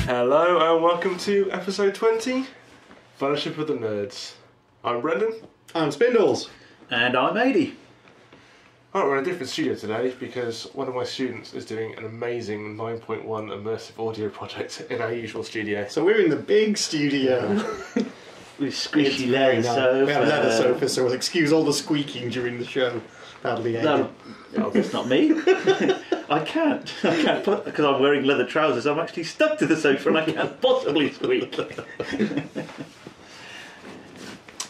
Hello and welcome to episode 20, Fellowship of the Nerds. I'm Brendan. I'm Spindles. And I'm Adi. Alright, we're in a different studio today because one of my students is doing an amazing 9.1 immersive audio project in our usual studio. So we're in the big studio. With squishy leather sofa. We have a leather sofa, so we'll excuse all the squeaking during the show. That'll be No, it's not me. I can't put, because I'm wearing leather trousers, I'm actually stuck to the sofa and I can't possibly squeak.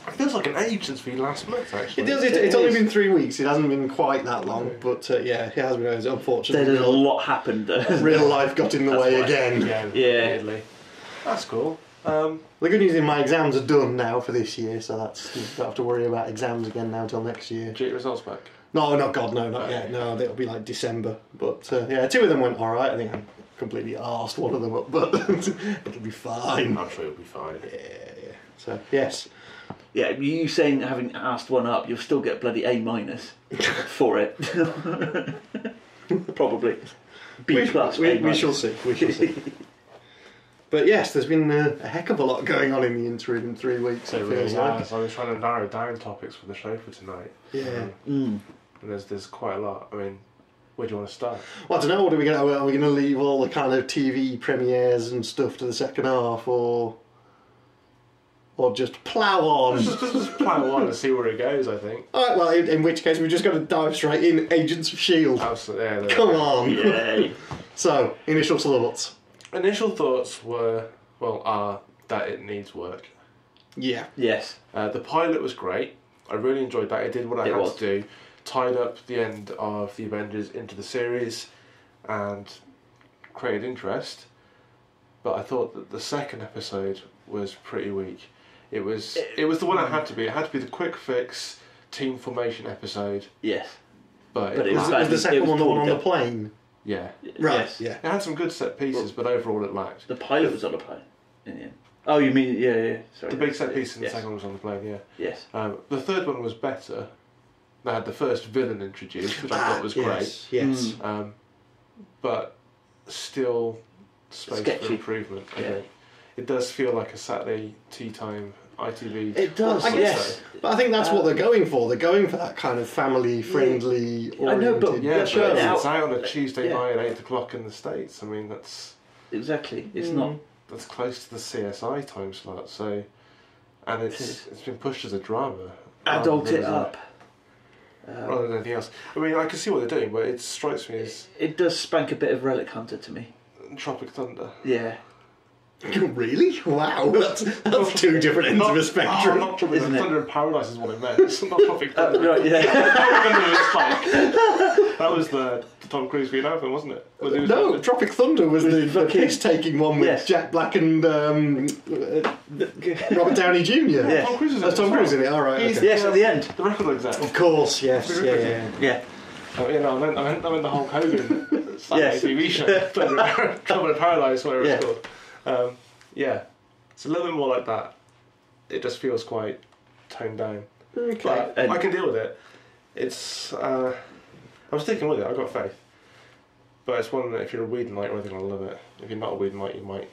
It feels like an age since we last met, actually. It does. It's only been 3 weeks. It hasn't been quite that long, but yeah, it has been. Unfortunately, There's a lot happened though. Real life got in the way again. Yeah. Weirdly. That's cool. The good news is my exams are done now for this year, so that's you don't have to worry about exams again now until next year. Did you get your results back? No, not yet. No, it'll be like December. But yeah, 2 of them went all right. I think I completely arsed one of them up, but it'll be fine. I'm sure it'll be fine. Yeah. So yes. Yeah, you saying having asked one up, you'll still get bloody A- for it. Probably. B plus. We shall see. We shall see. But yes, there's been a heck of a lot going on in the interim in 3 weeks. It really has. I was trying to narrow down topics for the show for tonight. Yeah. And there's quite a lot. I mean, where do you want to start? Well, I don't know. Are we going to leave all the kind of TV premieres and stuff to the second half, or just plough on? Just plough on and see where it goes, I think. All right, well, in which case we've just got to dive straight in Agents of S.H.I.E.L.D. Absolutely. Yeah, Come on. Yay. So, initial thoughts. Initial thoughts are that it needs work. Yeah. Yes. The pilot was great. I really enjoyed that. It did what I had to do. Tied up the end of the Avengers into the series and created interest. But I thought that the second episode was pretty weak. It was the one it had to be. It had to be the quick fix team formation episode. Yes. But Was the second one the one on the plane? Yeah. Right, Yes. yeah. It had some good set pieces, but overall it lacked. The pilot was on a plane in the end. Oh, you mean, yeah. Sorry. The big set piece in the Yes. second one was on the plane, yeah. Yes. The third one was better. They had the first villain introduced, which I thought was great. Yes. But still space Sketchy. for improvement, I Yeah. think. It does feel like a Saturday tea time ITV. It does, I guess yes. But I think that's what they're going for. They're going for that kind of family-friendly, I know, but oriented Yeah, show. but it's out on a Tuesday Yeah. night at 8 o'clock in the States. I mean, Exactly. It's not... that's close to the CSI time slot, so... And it's been pushed as a drama. Adult rather it than up. rather than anything else. I mean, I can see what they're doing, but it strikes me as It does spank a bit of Relic Hunter to me. Tropic Thunder. Yeah. Really? Wow, that's 2 different ends of a spectrum. Not Tropic Isn't it? Thunder in Paradise is what it meant. It's not Tropic Thunder. Right, yeah. Tropic Thunder was like... That was the Tom Cruise Vietnam film, wasn't it? No, Tropic Thunder was the piss-taking one with Yes. Jack Black and Robert Downey Jr. Yeah. Tom Cruise is in That's it. Tom as Cruise well. in it, alright. He's Okay. Yes, at the end. The record exec. Of course, yes. Yeah. Yeah. Oh, you know, I meant the Hulk Hogan Yes. TV show. Trouble in Paradise, whatever Yeah. it's called. Yeah. It's a little bit more like that. It just feels quite toned down. Okay. But And- I can deal with it. It's... I was sticking with it, I've got faith. But it's one that if you're a Whedonite, I think I'll love it. If you're not a Whedonite, you might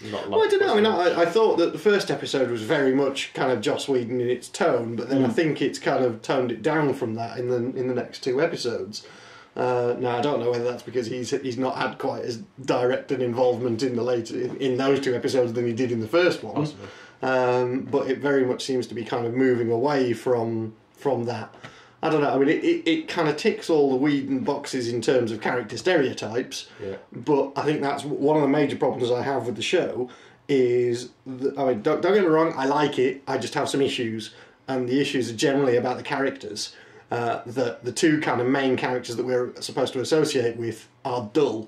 not love Well, I don't know. I mean, it. I thought that the first episode was very much kind of Joss Whedon in its tone, but then I think it's kind of toned it down from that in the next 2 episodes. Now I don't know whether that's because he's not had quite as direct an involvement in those 2 episodes than he did in the first one. Possibly. But it very much seems to be kind of moving away from that. I don't know. I mean, it kind of ticks all the Whedon boxes in terms of character stereotypes. Yeah. But I think that's one of the major problems I have with the show. Is I mean, don't get me wrong. I like it. I just have some issues, and the issues are generally about the characters. The 2 kind of main characters that we're supposed to associate with are dull.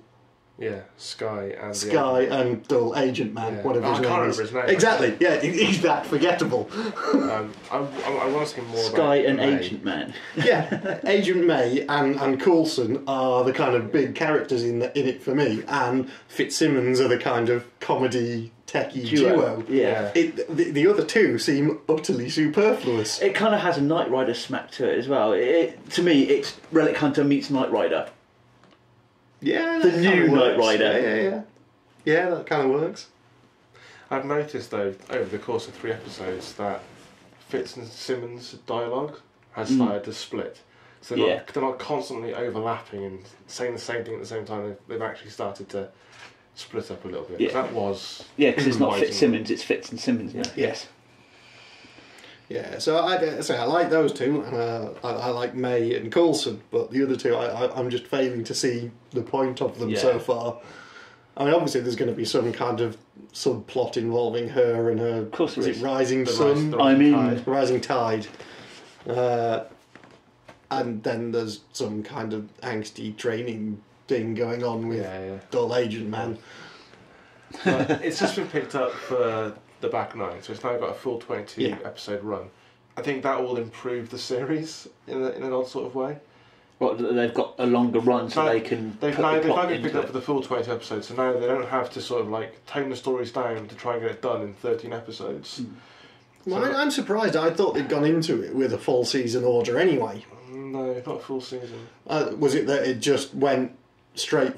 Yeah, Sky and Sky and Dull Agent Man, Yeah. whatever Oh, his I name can't is. remember his name. Exactly, yeah, he's that forgettable. I want to see more Sky about and May. Agent Man. Yeah, Agent May and Coulson are the kind of big characters in it for me, and Fitzsimmons are the kind of comedy techie duo. Yeah. The other two seem utterly superfluous. It kind of has a Knight Rider smack to it as well. To me, it's Relic Hunter meets Knight Rider. Yeah, The that new kinda Knight works. Rider. Yeah, that kind of works. I've noticed though over the course of 3 episodes that Fitz and Simmons' dialogue has started to split. So they're not constantly overlapping and saying the same thing at the same time. They've actually started to split up a little bit. Yeah. That was because it's not inviting. Fitzsimmons, it's Fitz and Simmons. Yeah. Yes. Yeah, so I like those two, and I like May and Coulson, but the other two, I'm just failing to see the point of them so far. I mean, obviously there's going to be some kind of subplot involving her and her, of course, is it Rising The Sun? Rising Tide. And then there's some kind of angsty training thing going on with Dull Agent Man. But it's just been picked up for the back 9, so it's now got a full 22 episode run. I think that will improve the series in an odd sort of way. Well, they've got a longer run, so they can. They've now been picked up for the full 20 episodes, so now they don't have to sort of like tone the stories down to try and get it done in 13 episodes. Well, I'm surprised. I thought they'd gone into it with a full season order anyway. No, not a full season. Was it that it just went straight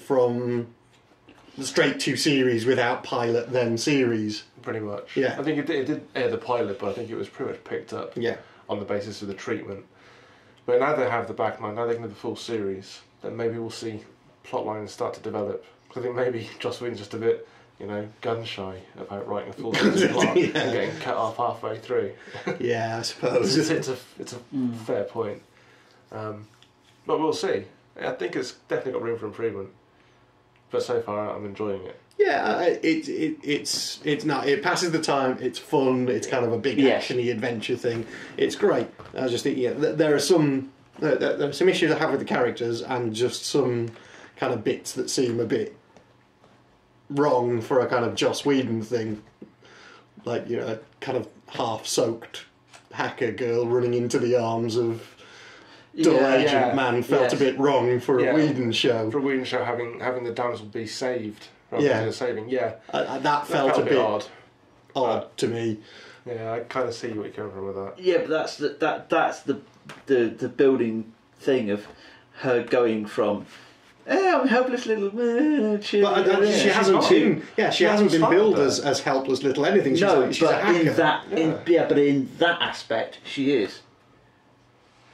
to series without pilot, then series? Pretty much. Yeah. I think it did air the pilot, but I think it was pretty much picked up on the basis of the treatment. But now they have the back 9, now they can do the full series, then maybe we'll see plot lines start to develop. I think maybe Joss Whedon's just a bit, gun shy about writing a full season plot and getting cut off halfway through. Yeah, I suppose. It's a fair point. But we'll see. I think it's definitely got room for improvement. But so far, I'm enjoying it. Yeah, it's not. It passes the time. It's fun. It's kind of a big actiony adventure thing. It's great. I just think there are some issues I have with the characters and just some kind of bits that seem a bit wrong for a kind of Joss Whedon thing, like a kind of half-soaked hacker girl running into the arms of Dull Agent Man felt a bit wrong for a Whedon show. For a Whedon show, having the damsel be saved rather than saving, that felt a bit odd to me. Yeah, I kind of see what you're coming from with that. Yeah, but that's the building thing of her going from I'm a helpless little But she hasn't been billed as helpless little anything. She's a hacker. But in that aspect, she is.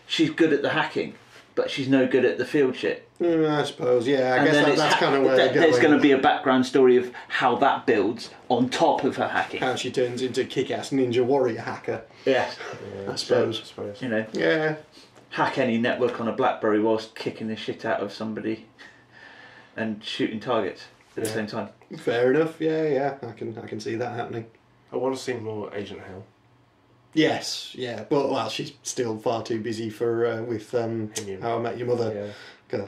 She's good at the hacking, but she's no good at the field shit. I suppose, I guess that's kind of where they're going. There's going to be a background story of how that builds on top of her hacking. How she turns into kick-ass ninja warrior hacker. Yes. I suppose. Yeah. Hack any network on a BlackBerry whilst kicking the shit out of somebody and shooting targets at the same time. Fair enough, I can see that happening. I want to see more Agent Hill. Yes, but she's still far too busy for with How I Met Your Mother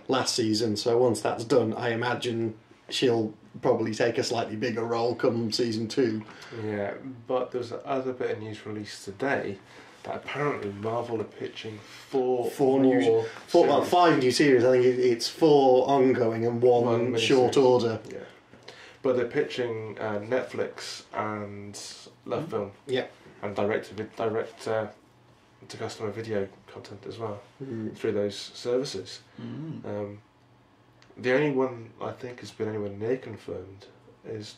last season. So once that's done, I imagine she'll probably take a slightly bigger role come season 2. Yeah, but there was another bit of news released today that apparently Marvel are pitching 5 new series. I think it's 4 ongoing and one short order. Yeah, but they're pitching Netflix and LoveFilm. Yeah. And direct to customer video content as well through those services. The only one I think has been anywhere near confirmed is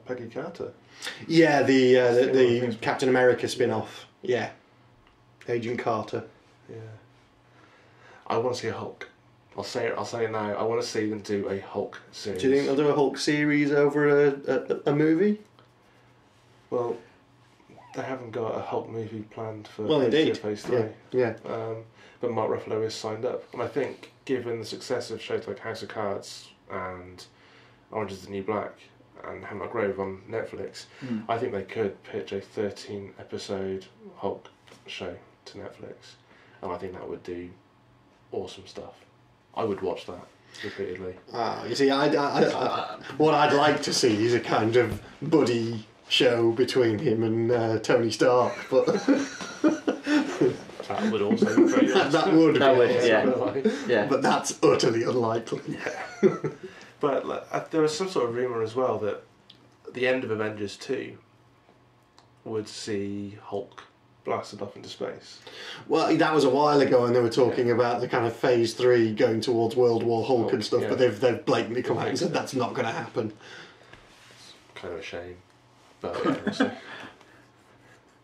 Peggy Carter. Yeah, the Captain America spin-off. Yeah, Agent Carter. Yeah, I want to see a Hulk. I'll say it now. I want to see them do a Hulk series. Do you think they'll do a Hulk series over a movie? Well, they haven't got a Hulk movie planned for Phase 3. Yeah. But Mark Ruffalo is signed up. And I think, given the success of shows like House of Cards and Orange is the New Black and Hemlock Grove on Netflix, I think they could pitch a 13-episode Hulk show to Netflix. And I think that would do awesome stuff. I would watch that. repeatedly. You see, what I'd like to see is a kind of buddy show between him and Tony Stark, but that would also be very nice. that would, yeah. But that's utterly unlikely. Yeah. But there was some sort of rumour as well that the end of Avengers 2 would see Hulk blasted off into space. Well, that was a while ago, and they were talking about the kind of Phase 3 going towards World War Hulk and stuff, but they've blatantly come out and said that's not going to happen. It's kind of a shame, but yeah, we'll see.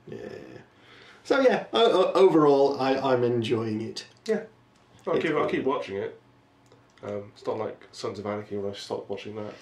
Yeah. So yeah, overall, I'm enjoying it. Yeah, I'll keep watching it. It's not like Sons of Anarchy when I stopped watching that.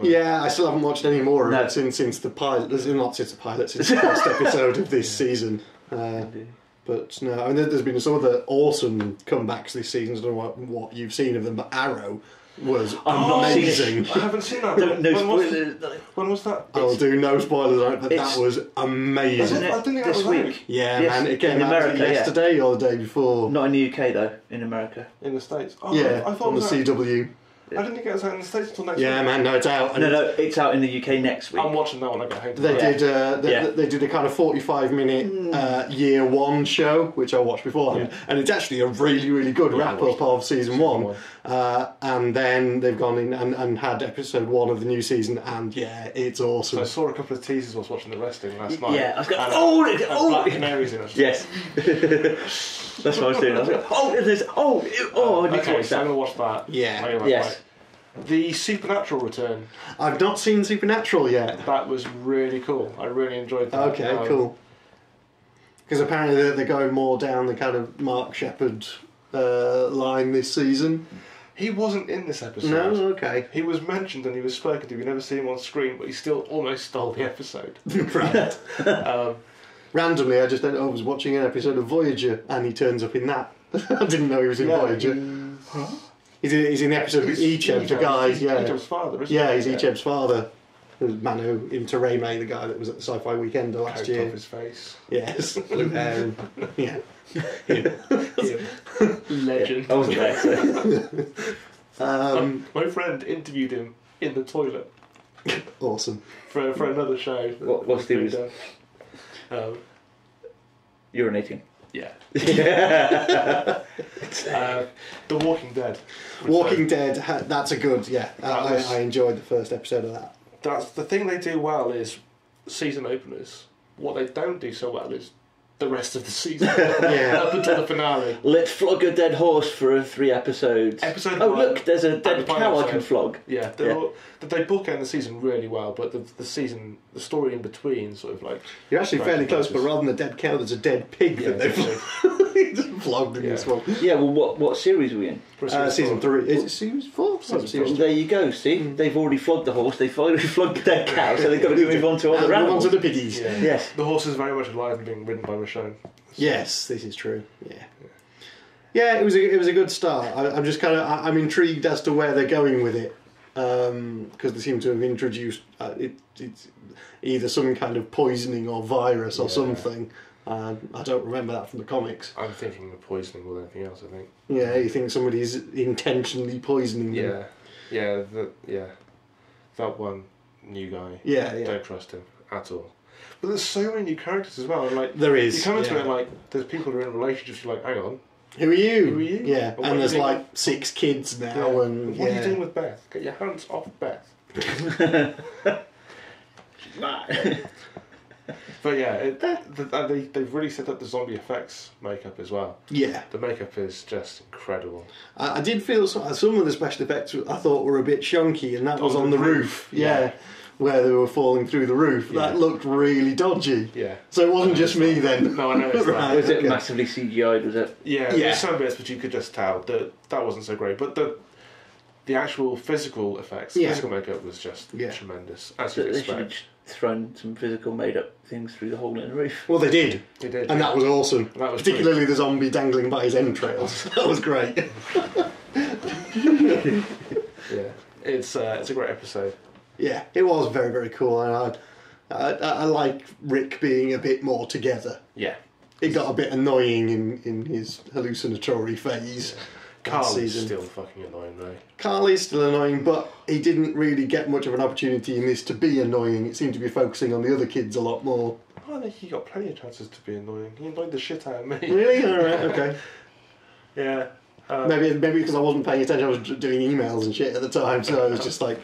Yeah, I still haven't watched any more of it since the pilot. Not since the pilot, since the first episode of this season. But no, I mean, there's been some other awesome comebacks this season. I don't know what you've seen of them, but Arrow was amazing. I haven't seen that. No spoilers. When was that? I'll do no spoilers on it, but that was amazing. I didn't think this that was week. Yeah, yes, man, it came in out America yesterday or the day before. Not in the UK though, in America. In the States? Oh, Yeah, I thought on the CW. I didn't think it was out in the States until next week. Yeah, man, no, it's out. No, it's out in the UK next week. I'm watching that when I get home. They did a kind of 45-minute year one show, which I watched beforehand, and it's actually a really, really good wrap-up of season one. And then they've gone in and had episode 1 of the new season, and yeah, it's awesome. So I saw a couple of teasers whilst watching the wrestling last night. Yeah, I was going, Black Canaries in it. Yes. That's what I was doing. I was like, I need to watch so I'm that. going to watch that. Yeah. Yes. The Supernatural return. I've not seen Supernatural yet. That was really cool. I really enjoyed that. Okay, cool. Because apparently they're going more down the kind of Mark Sheppard line this season. He wasn't in this episode. No, okay. He was mentioned and he was spoken to. We never see him on screen, but he still almost stole the episode. Right. Randomly, I was watching an episode of Voyager, and he turns up in that. I didn't know he was in Voyager. He's in the episode with Echeb, the guy. Echeb's father, isn't he? He's Echeb's father. The man who, in Tereme, the guy that was at the Sci-Fi Weekender last year. Off his face. Yes, blue hair. Yeah. Legend. I wasn't there. So. My friend interviewed him in the toilet. Awesome. For another show. What's the reason? Urinating. Yeah. The Walking Dead. Walking Dead, that's a good, I enjoyed the first episode of that. That's the thing they do well is season openers. What they don't do so well is the rest of the season. Up until the finale. Let's flog a dead horse for 3 episodes. Look, there's a dead cow I can flog. Yeah, they bookend the season really well, but the story in between sort of like... You're actually fairly close, but rather than a dead cow, there's a dead pig that they've flogged in this one. Yeah, well, what series are we in? Season 3. Is it season 4? Well, there you go, see? They've already flogged the horse, they've already flogged the dead cow, so they've got to move on to other animals. Move on to the piggies. Yeah. Yes. The horse is very much alive and being ridden by Michonne. Yes, this is true. Yeah, it was a good start. I'm just kind of I'm intrigued as to where they're going with it, because they seem to have introduced it's either some kind of poisoning or virus or something. I don't remember that from the comics. I'm thinking of poisoning more than anything else. I think. Yeah, you think somebody's intentionally poisoning them? That one new guy. Yeah. Don't trust him at all. But there's so many new characters as well. And like there is. You come into it like there's people who are in relationships. You're like, hang on, who are you? Who are you? Yeah, and there's like 6 kids now. And what are you doing with Beth? Get your hands off Beth. She's mad. But yeah, they've really set up the zombie effects makeup as well. Yeah. The makeup is just incredible. I did feel some of the special effects I thought were a bit shonky, and that was on the roof. Yeah. Where they were falling through the roof. Yeah. That looked really dodgy. Yeah. So it wasn't just me then. No, I know it's right, Was it massively CGI'd, was it? Yeah, there's some bits which you could just tell that wasn't so great. But the actual physical effects, physical makeup was just tremendous, as you'd expect. Thrown some physical made-up things through the hole in the roof. Well, they did. They did. And that was awesome. That was particularly the zombie dangling by his entrails. That was great. Yeah, it's a great episode. Yeah, it was very, very cool. And I like Rick being a bit more together. Yeah. It got a bit annoying in his hallucinatory phase. Carl is still fucking annoying though. Carl is still annoying, but he didn't really get much of an opportunity in this to be annoying. It seemed to be focusing on the other kids a lot more. I think he got plenty of chances to be annoying. He annoyed the shit out of me. Really? Alright, okay. Yeah. Maybe because I wasn't paying attention, I was doing emails and shit at the time, so it was just like,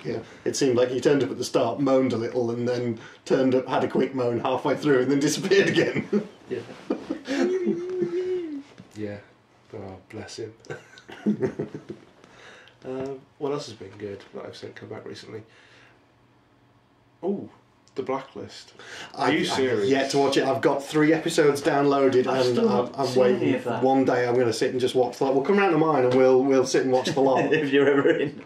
it seemed like he turned up at the start, moaned a little, and then turned up, had a quick moan halfway through, and then disappeared again. Yeah. Yeah. Oh, bless him. What else has been good that I've seen come back recently? Oh, The Blacklist. I've yet to watch it. I've got 3 episodes downloaded, and I'm waiting. One day I'm going to sit and just watch the lot. We'll come round to mine and we'll sit and watch the lot. If you're ever in.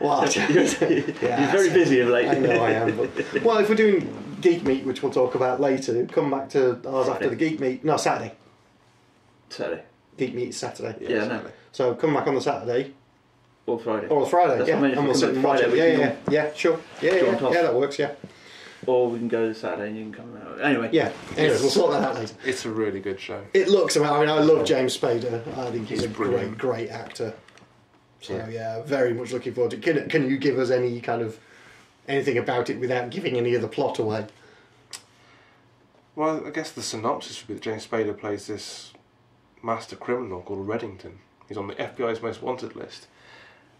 Well, you're very busy of late. I know I am. But, well, if we're doing Geek Meet, which we'll talk about later, come back to ours after the Geek Meet. No, Saturday. Geek Meet is Saturday. Yeah, I know. So come back on the Saturday. Or Friday. Or Friday, That's yeah. And we'll sit and watch it. Yeah, sure. Yeah, that works, yeah. Or we can go Saturday and you can come out. Anyway. Yeah, anyways, we'll sort that out later. It's a really good show. It looks, I love James Spader. I think he's a great actor. So yeah, very much looking forward to it. Can you give us any kind of anything about it without giving any of the plot away? Well, I guess the synopsis would be that James Spader plays this master criminal called Reddington. He's on the FBI's most wanted list.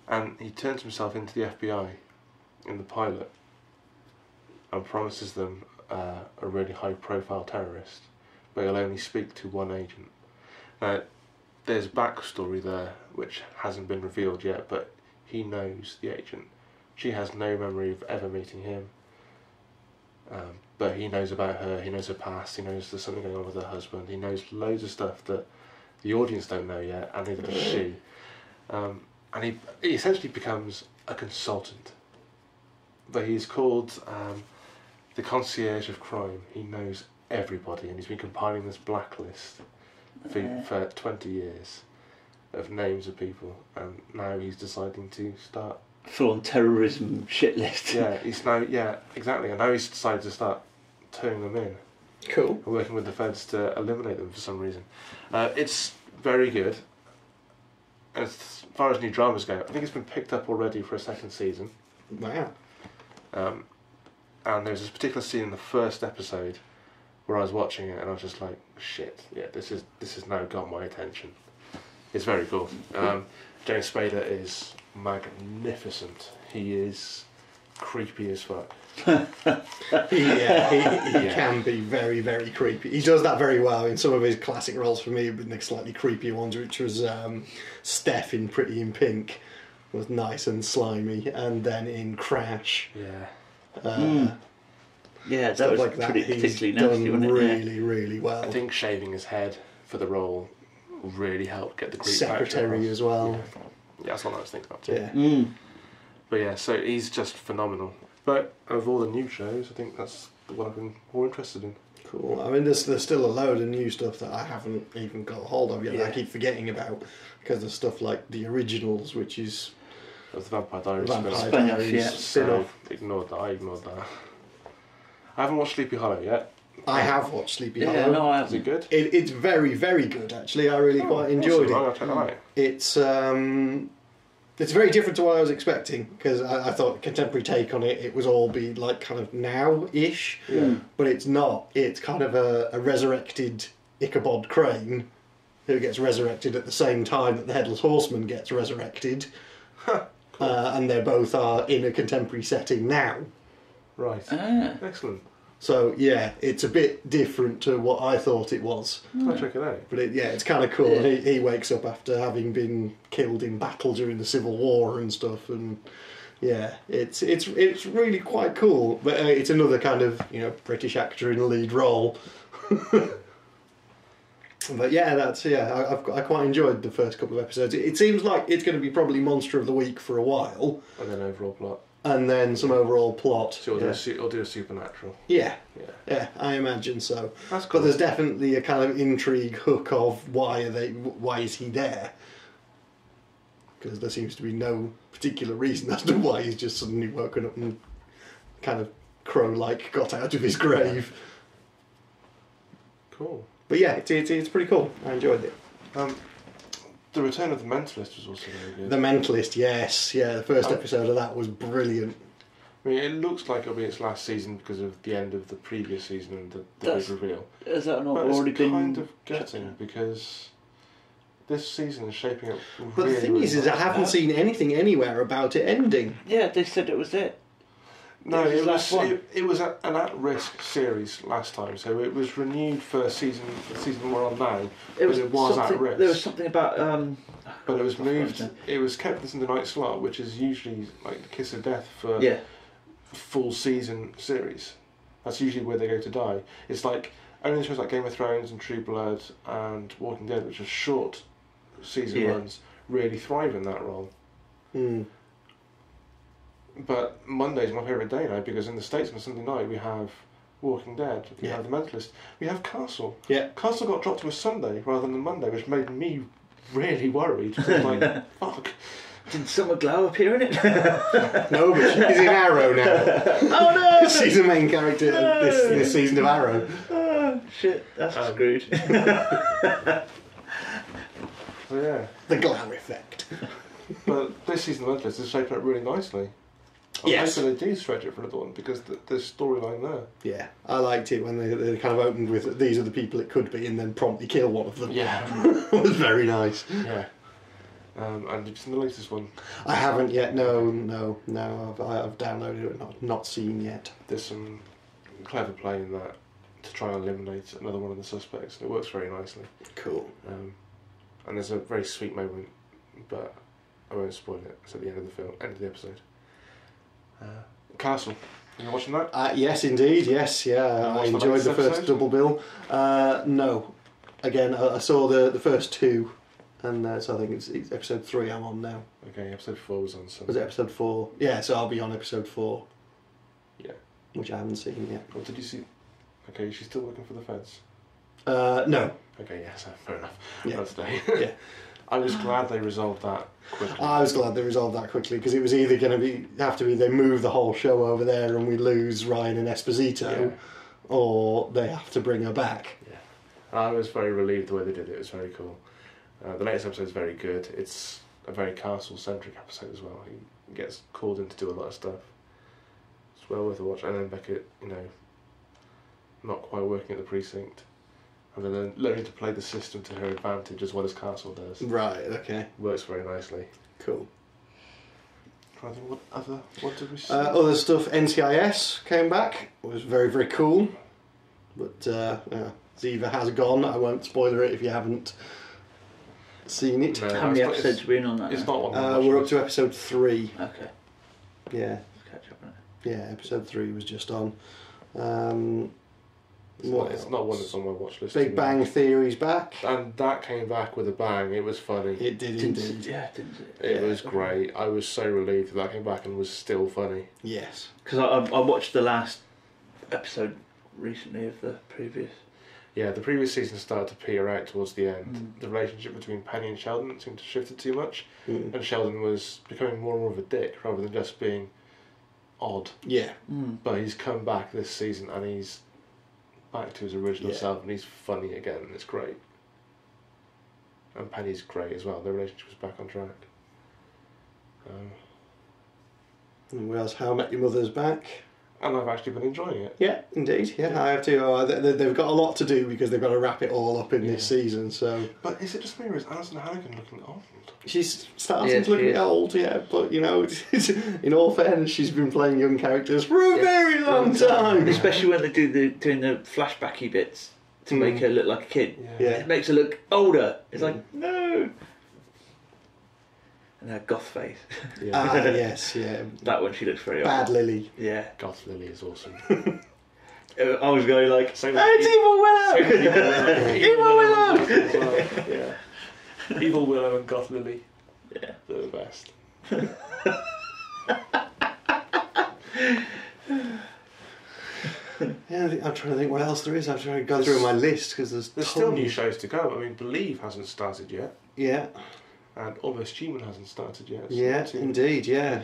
And he turns himself into the FBI in the pilot and promises them a really high profile terrorist, but he'll only speak to one agent. Now, there's backstory there which hasn't been revealed yet, but he knows the agent. She has no memory of ever meeting him, but he knows about her, he knows her past, he knows there's something going on with her husband, he knows loads of stuff that the audience don't know yet, and neither does she. And he essentially becomes a consultant. But he's called the concierge of crime. He knows everybody, and he's been compiling this blacklist for 20 years of names of people, and now he's deciding to start... Full-on terrorism shit list. Exactly. And now he's decided to start turning them in. Cool. And working with the feds to eliminate them for some reason. It's very good. As far as new dramas go, I think it's been picked up already for a 2nd season. Wow. And there's this particular scene in the first episode where I was watching it and I was just like, shit, yeah, this has now got my attention. It's very cool. James Spader is magnificent. He is creepy as fuck. He can be very, very creepy. He does that very well in some of his classic roles. For me, the slightly creepier ones, which was Steph in Pretty in Pink, was nice and slimy, and then in Crash, that was like that. He's particularly nasty, done wasn't it? really, really well. I think shaving his head for the role really helped get the creep Secretary as well. Yeah, that's what I was thinking of too. Yeah. But yeah, so he's just phenomenal. But of all the new shows, I think that's the one I've been more interested in. Cool. I mean, there's still a load of new stuff that I haven't even got hold of yet that I keep forgetting about, because there's stuff like The Originals, which is... That's the Vampire Diaries spin-off. I ignored that. I haven't watched Sleepy Hollow yet. I have watched Sleepy Hollow. Yeah, no, I haven't. Is it good? It's very, very good, actually. I really quite enjoyed it. I'll check that out. It's very different to what I was expecting, because I thought contemporary take on it was all be like kind of now-ish, but it's not. It's kind of a resurrected Ichabod Crane who gets resurrected at the same time that the Headless Horseman gets resurrected, cool. And they both are in a contemporary setting now. Right. Excellent. So yeah, it's a bit different to what I thought it was. I'll check it out. But it's kind of cool. Yeah. He wakes up after having been killed in battle during the Civil War and stuff, and yeah, it's really quite cool. But it's another kind of British actor in a lead role. But yeah, I quite enjoyed the first couple of episodes. It seems like it's going to be probably Monster of the Week for a while, and then overall plot. And then some overall plot. So it'll do a supernatural. Yeah, I imagine so. That's cool. But there's definitely a kind of intrigue hook of why is he there? Because there seems to be no particular reason as to why he's just suddenly woken up and kind of crow-like got out of his grave. Cool. But yeah, it's pretty cool. I enjoyed it. The Return of the Mentalist was also very good. The Mentalist, yes. Yeah, the first episode of that was brilliant. I mean, it looks like it'll be its last season because of the end of the previous season and the big reveal. Has that not but already been... it's kind of gutting because this season is shaping up really, But the thing is I haven't seen anything anywhere about it ending. Yeah, they said it was it. No, it was an at-risk series last time, so it was renewed for the season we're on now, but it was at risk. There was something about... but it was moved, it was kept this in the night slot, which is usually like the kiss of death for full season series. That's usually where they go to die. It's like, only shows like Game of Thrones and True Blood and Walking Dead, which are short season runs, really thrive in that role. But Monday's my favourite day now because in the States on Sunday night we have Walking Dead, we have The Mentalist, we have Castle. Yeah. Castle got dropped to a Sunday rather than a Monday, which made me really worried. I was like, fuck. Did Summer Glau appear in it? No, but she's in Arrow now. Oh no! She's the main character this season of Arrow. Oh shit, that's screwed. So yeah. The Glau effect. But this season of Mentalist is shaping up really nicely. I'm hoping they do stretch it for another one because there's storyline there. Yeah, I liked it when they kind of opened with these are the people it could be and then promptly kill one of them. Yeah. It was very nice. Yeah. And you've seen the latest one? I haven't yet, no. I've downloaded it and not seen yet. There's some clever play in that to try and eliminate another one of the suspects. It works very nicely. Cool. And there's a very sweet moment, but I won't spoil it. It's at the end of the film, end of the episode. Castle. You watching that? Yes, indeed. Yes, yeah. I enjoyed the first double bill. No. Again, I saw the first two, and so I think it's episode 3 I'm on now. Okay, episode 4 was on Sunday. Was it episode 4? Yeah, so I'll be on episode 4. Yeah. Which I haven't seen yet. What did you see? Okay, she's still working for the feds? No. Okay, yeah, so fair enough. Yeah. That's day. Yeah. I was glad they resolved that quickly. I was glad they resolved that quickly because it was either going to have to be they move the whole show over there and we lose Ryan and Esposito, or they have to bring her back. Yeah, and I was very relieved the way they did it. It was very cool. The latest episode is very good. It's a very Castle-centric episode as well. He gets called in to do a lot of stuff. It's well worth a watch. And then Beckett, not quite working at the precinct. And then learning to play the system to her advantage as well as Castle does. Right, okay. Works very nicely. Cool. I think what did we see? Other stuff, NCIS came back. It was very, very cool. But Ziva has gone. I won't spoiler it if you haven't seen it. No, how many episodes are we in on that? It's not one. We're up to episode 3. Okay. Yeah. Let's catch up on it. Yeah, episode 3 was just on. It's not one that's on my watch list. Big Bang Theory's back. And that came back with a bang. It was funny. It did indeed. Yeah, didn't it? It was great. I was so relieved that came back and was still funny. Yes. Because I watched the last episode recently of the previous. Yeah, the previous season started to peter out towards the end. The relationship between Penny and Sheldon seemed to have shifted too much. And Sheldon was becoming more and more of a dick rather than just being odd. Yeah. But he's come back this season and he's back to his original self and he's funny again and it's great. And Penny's great as well. Their relationship was back on track. And what else? How I Met Your Mother's back. And I've actually been enjoying it. Yeah, indeed. Yeah, I have to. They've got a lot to do because they've got to wrap it all up in this season. So. But is it just me or is Alison Hannigan looking old? She's starting to look a bit old, but in all fairness, she's been playing young characters for a very long time. Especially when they doing the flashbacky bits to make her look like a kid. Yeah. It makes her look older. It's like, no. And her goth face. Yes, yeah. That one, she looks very old. Bad Lily. Yeah. Goth Lily is awesome. I was going like, it's Evil Willow! Evil Willow! Yeah. Evil Willow and Goth Lily. Yeah. They're the best. I'm trying to think what else there is. I'm trying to go through my list because there's still new shows to go. I mean, Believe hasn't started yet. Yeah. And Almost Human hasn't started yet. Yeah, indeed, yeah.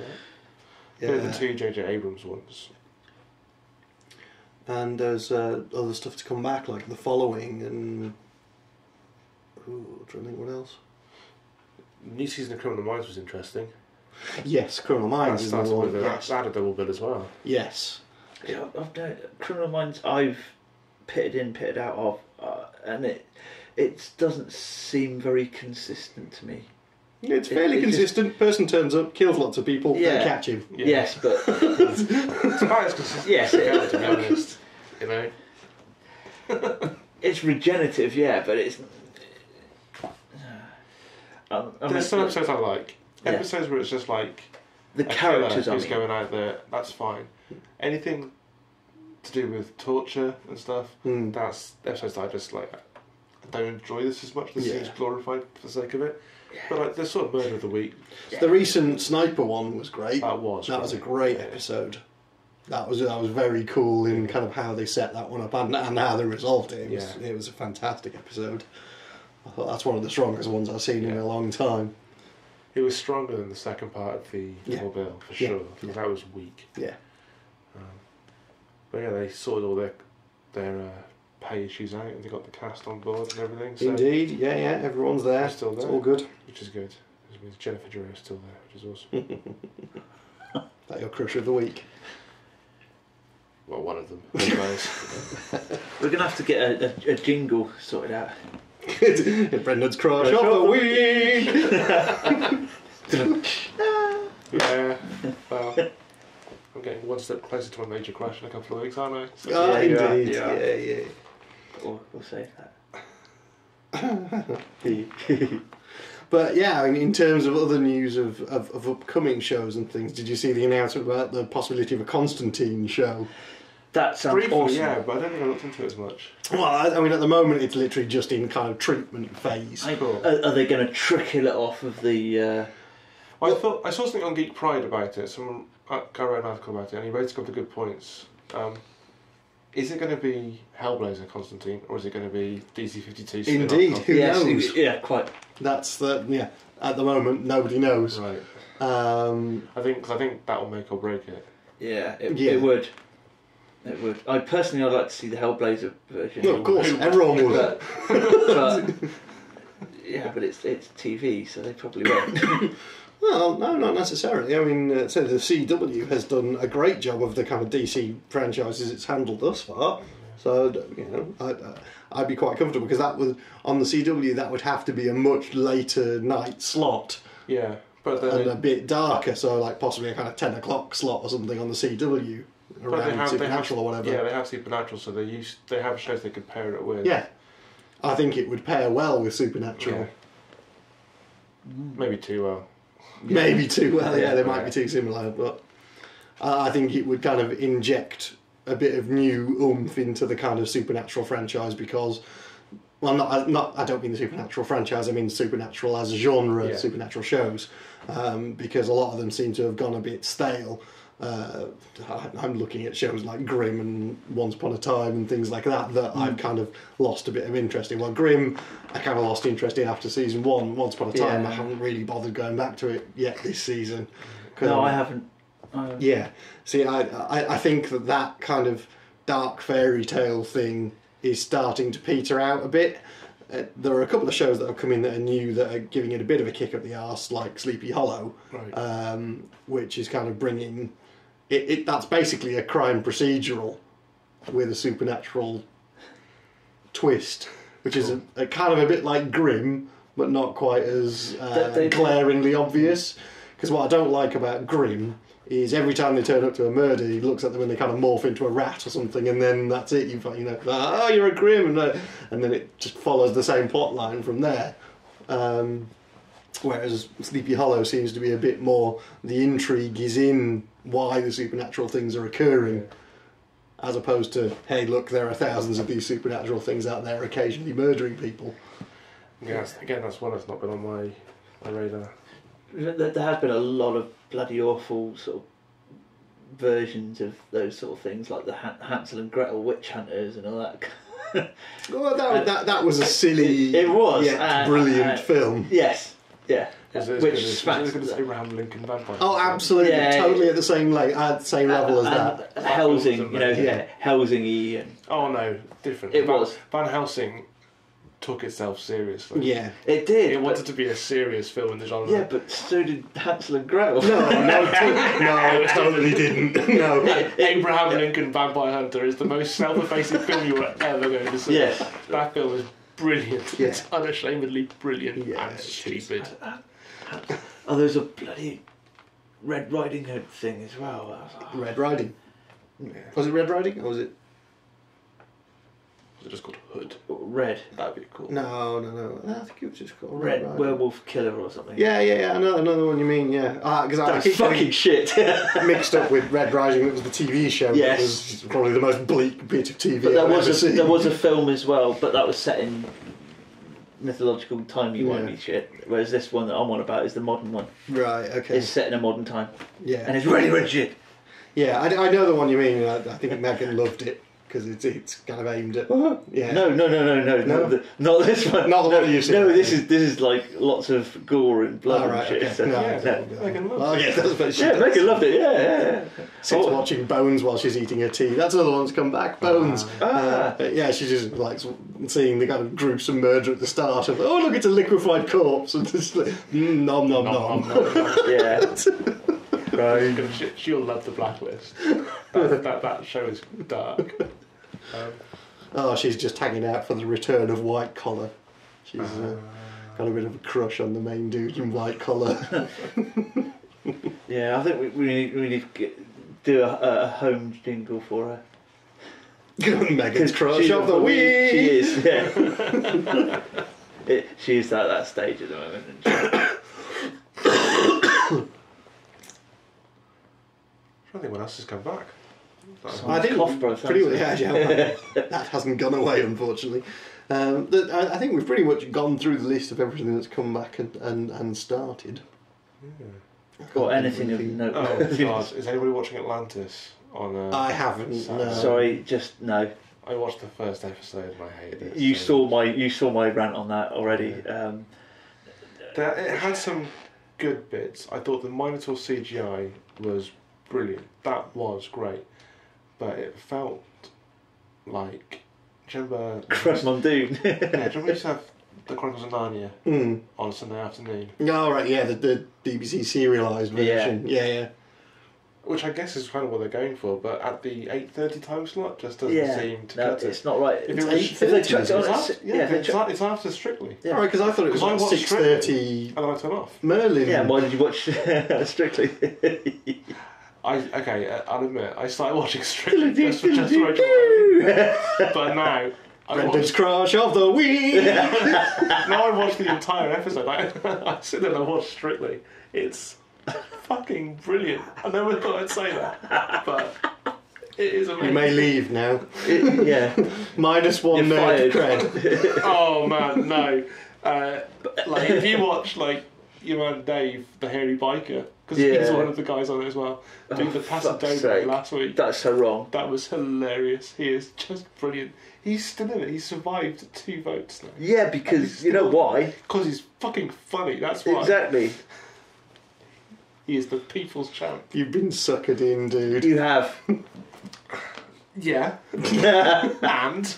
They're the 2 J.J. Abrams ones. And there's other stuff to come back, like The Following and... Ooh, I'm trying to think what else. new season of Criminal Minds was interesting. Yes, Criminal Minds is the one. That had a double bill as well. Yes. Yeah, Criminal Minds I've pitted in, pitted out of, and it doesn't seem very consistent to me. It's fairly consistent. Person turns up, kills lots of people, they catch him. Yeah. Yes, but it's about as consistent yes, as to be honest. You know, it's regenerative, but it's. There's some episodes I like. Episodes where it's just like the characters who's going out there. That's fine. Anything to do with torture and stuff. That's episodes that I just like. I don't enjoy this as much. This is glorified for the sake of it. But like, there's sort of murder of the week. The recent Sniper one was great. That was a great episode. That was very cool in kind of how they set that one up and how they resolved it. It was a fantastic episode. I thought that's one of the strongest ones I've seen in a long time. It was stronger than the second part of the double bill for sure. Because that was weak. Yeah. But they sorted all their pay issues out and they got the cast on board and everything. So indeed, everyone's there. Still there. It's all good. Which is good. Which means Jennifer Jarrett's still there, which is awesome. That your crush of the week? Well, one of them. We're going to have to get a jingle sorted out. Brendan's crush of the week! Yeah, well, I'm getting one step closer to a major crash in a couple of weeks, aren't I? So indeed. Yeah. We'll save that. But yeah, I mean, in terms of other news of upcoming shows and things, did you see the announcement about the possibility of a Constantine show? That sounds briefly, awesome. Yeah, but I don't think I looked into it as much. Well, I mean, at the moment it's literally just in kind of treatment phase. Are they going to trickle it off of the... Well, I saw something on Geek Pride about it. Someone wrote an article about it, and he raised a couple of good points. Is it going to be Hellblazer Constantine, or is it going to be DC-52? Indeed, who knows? Yeah, quite. That's the At the moment, nobody knows. Right. I think that will make or break it. Yeah, it would. It would. I'd like to see the Hellblazer version. No, of course, everyone would. But but it's TV, so they probably won't. Well, no, not necessarily. I mean, so the CW has done a great job of the kind of DC franchises it's handled thus far. So, I'd be quite comfortable because that would, on the CW, that would have to be a much later night slot. Yeah, but and a bit darker, so like possibly a kind of 10 o'clock slot or something on the CW. Around Supernatural or whatever. Yeah, they have Supernatural, so they have shows they could pair it with. Yeah, I think it would pair well with Supernatural. Yeah. Maybe too well. Maybe too well, they might be too similar, but I think it would kind of inject a bit of new oomph into the kind of Supernatural franchise because, well, I don't mean the Supernatural franchise, I mean Supernatural as a genre, Supernatural shows, because a lot of them seem to have gone a bit stale. I'm looking at shows like Grimm and Once Upon a Time and things like that I've kind of lost a bit of interest in. Well, Grimm, I kind of lost interest in after season 1. Once Upon a Time, I haven't really bothered going back to it yet this season. No, I haven't. Yeah, see, I think that kind of dark fairy tale thing is starting to peter out a bit. There are a couple of shows that have come in that are new that are giving it a bit of a kick up the arse, like Sleepy Hollow, which is kind of bringing... That's basically a crime procedural with a supernatural twist, which is a kind of a bit like Grimm, but not quite as glaringly obvious. Because what I don't like about Grimm is every time they turn up to a murder, he looks at them and they kind of morph into a rat or something, and then that's it. Oh, you're a Grimm, and then it just follows the same plot line from there. Whereas Sleepy Hollow seems to be a bit more, the intrigue is in why the supernatural things are occurring, as opposed to, hey, look, there are thousands of these supernatural things out there occasionally murdering people. Yeah, again, that's one that's not been on my radar. There has been a lot of bloody awful sort of versions of those sort of things, like the Hansel and Gretel witch hunters and all that. Well, that was a silly, it was brilliant film. Yes, yeah. Which smacks as Abraham Lincoln Vampire. Oh, absolutely, totally at the same level as that. Helsing, Helsing-y. Oh no, different. It was Van Helsing took itself seriously. Yeah. It did. It wanted to be a serious film in the genre. Yeah, but so did Hansel and Gretel. No, totally didn't. No. Abraham Lincoln Vampire Hunter is the most self-effacing film you were ever going to see. Yes. That film is brilliant. Yeah. It's unashamedly brilliant Yeah, and stupid. Oh, there's a bloody Red Riding Hood thing as well. Red Riding. Was it Red Riding or was it? Was it just called Hood? Red. That'd be cool. No. I think it was just called Red Riding. Werewolf Killer or something. Yeah. I know another one you mean. Yeah, because I That's keep fucking getting shit. mixed up with Red Riding. That was the TV show. Yes. That was probably the most bleak bit of TV But I've ever seen. there was a film as well, but that was set in mythological timey-wimey shit. Whereas this one that I'm on about is the modern one. Right. Okay. It's set in a modern time. Yeah. And it's really, really shit. Yeah, I know the one you mean. I think Megan loved it because it's kind of aimed at. Yeah. No. Not this one. Not the one you've seen. No, this is like lots of gore and blood and shit. Okay. So, No. Megan loved Oh yeah, that's what she yeah, Megan loved it. Yeah. Sits watching Bones while she's eating her tea. That's another one that's come back. Bones. Yeah, she's just like seeing the kind of gruesome murder at the start of. Oh look, it's a liquefied corpse, and just like, nom nom nom. Yeah. Right. She'll love The Blacklist. That show is dark. Oh, she's just hanging out for the return of White Collar. She's got a bit of a crush on the main dude in White Collar. Yeah, I think we need to do a home jingle for her. Megan's crush of the week. She is. Yeah. She is at that stage at the moment. I don't think what else has come back. I think cough both pretty much, that hasn't gone away, unfortunately. I think we've pretty much gone through the list of everything that's come back and started. Or anything of note. Oh God! Is anybody watching Atlantis on? I haven't. No. Sorry, just no. I watched the first episode and I hated it. You saw my rant on that already. Yeah. It had some good bits. I thought the Minotaur CGI was brilliant. That was great, but it felt like. Do you remember? Cross Mondoon. Yeah, do you remember we used to have the Chronicles of Narnia on a Sunday afternoon? Oh right, yeah, the BBC serialised version. Yeah. Which I guess is kind of what they're going for, but at the 8:30 time slot just doesn't seem to cut it. It's not right. If they chucked it on, it's after Strictly. Yeah. All right, because I thought it was like 6:30. And then I turn off. Merlin. Yeah, why did you watch Strictly? I'll admit, I started watching Strictly just for Rachel. But now Brendan's crush of the week. now I watch the entire episode. I sit there and I watch Strictly. It's fucking brilliant. I never thought I'd say that, but it is amazing. You may leave now. Yeah. -1 You're nerd fired. cred. Oh man, no. Like if you watch like your man Dave, the hairy biker, because he's one of the guys on it as well, doing the Pasadena last week. That's so wrong. That was hilarious. He is just brilliant. He's still in it. He's survived 2 votes now. Yeah, because you know why? Because he's fucking funny. That's why. Exactly. He is the people's champ. You've been suckered in, dude. You have. Yeah. And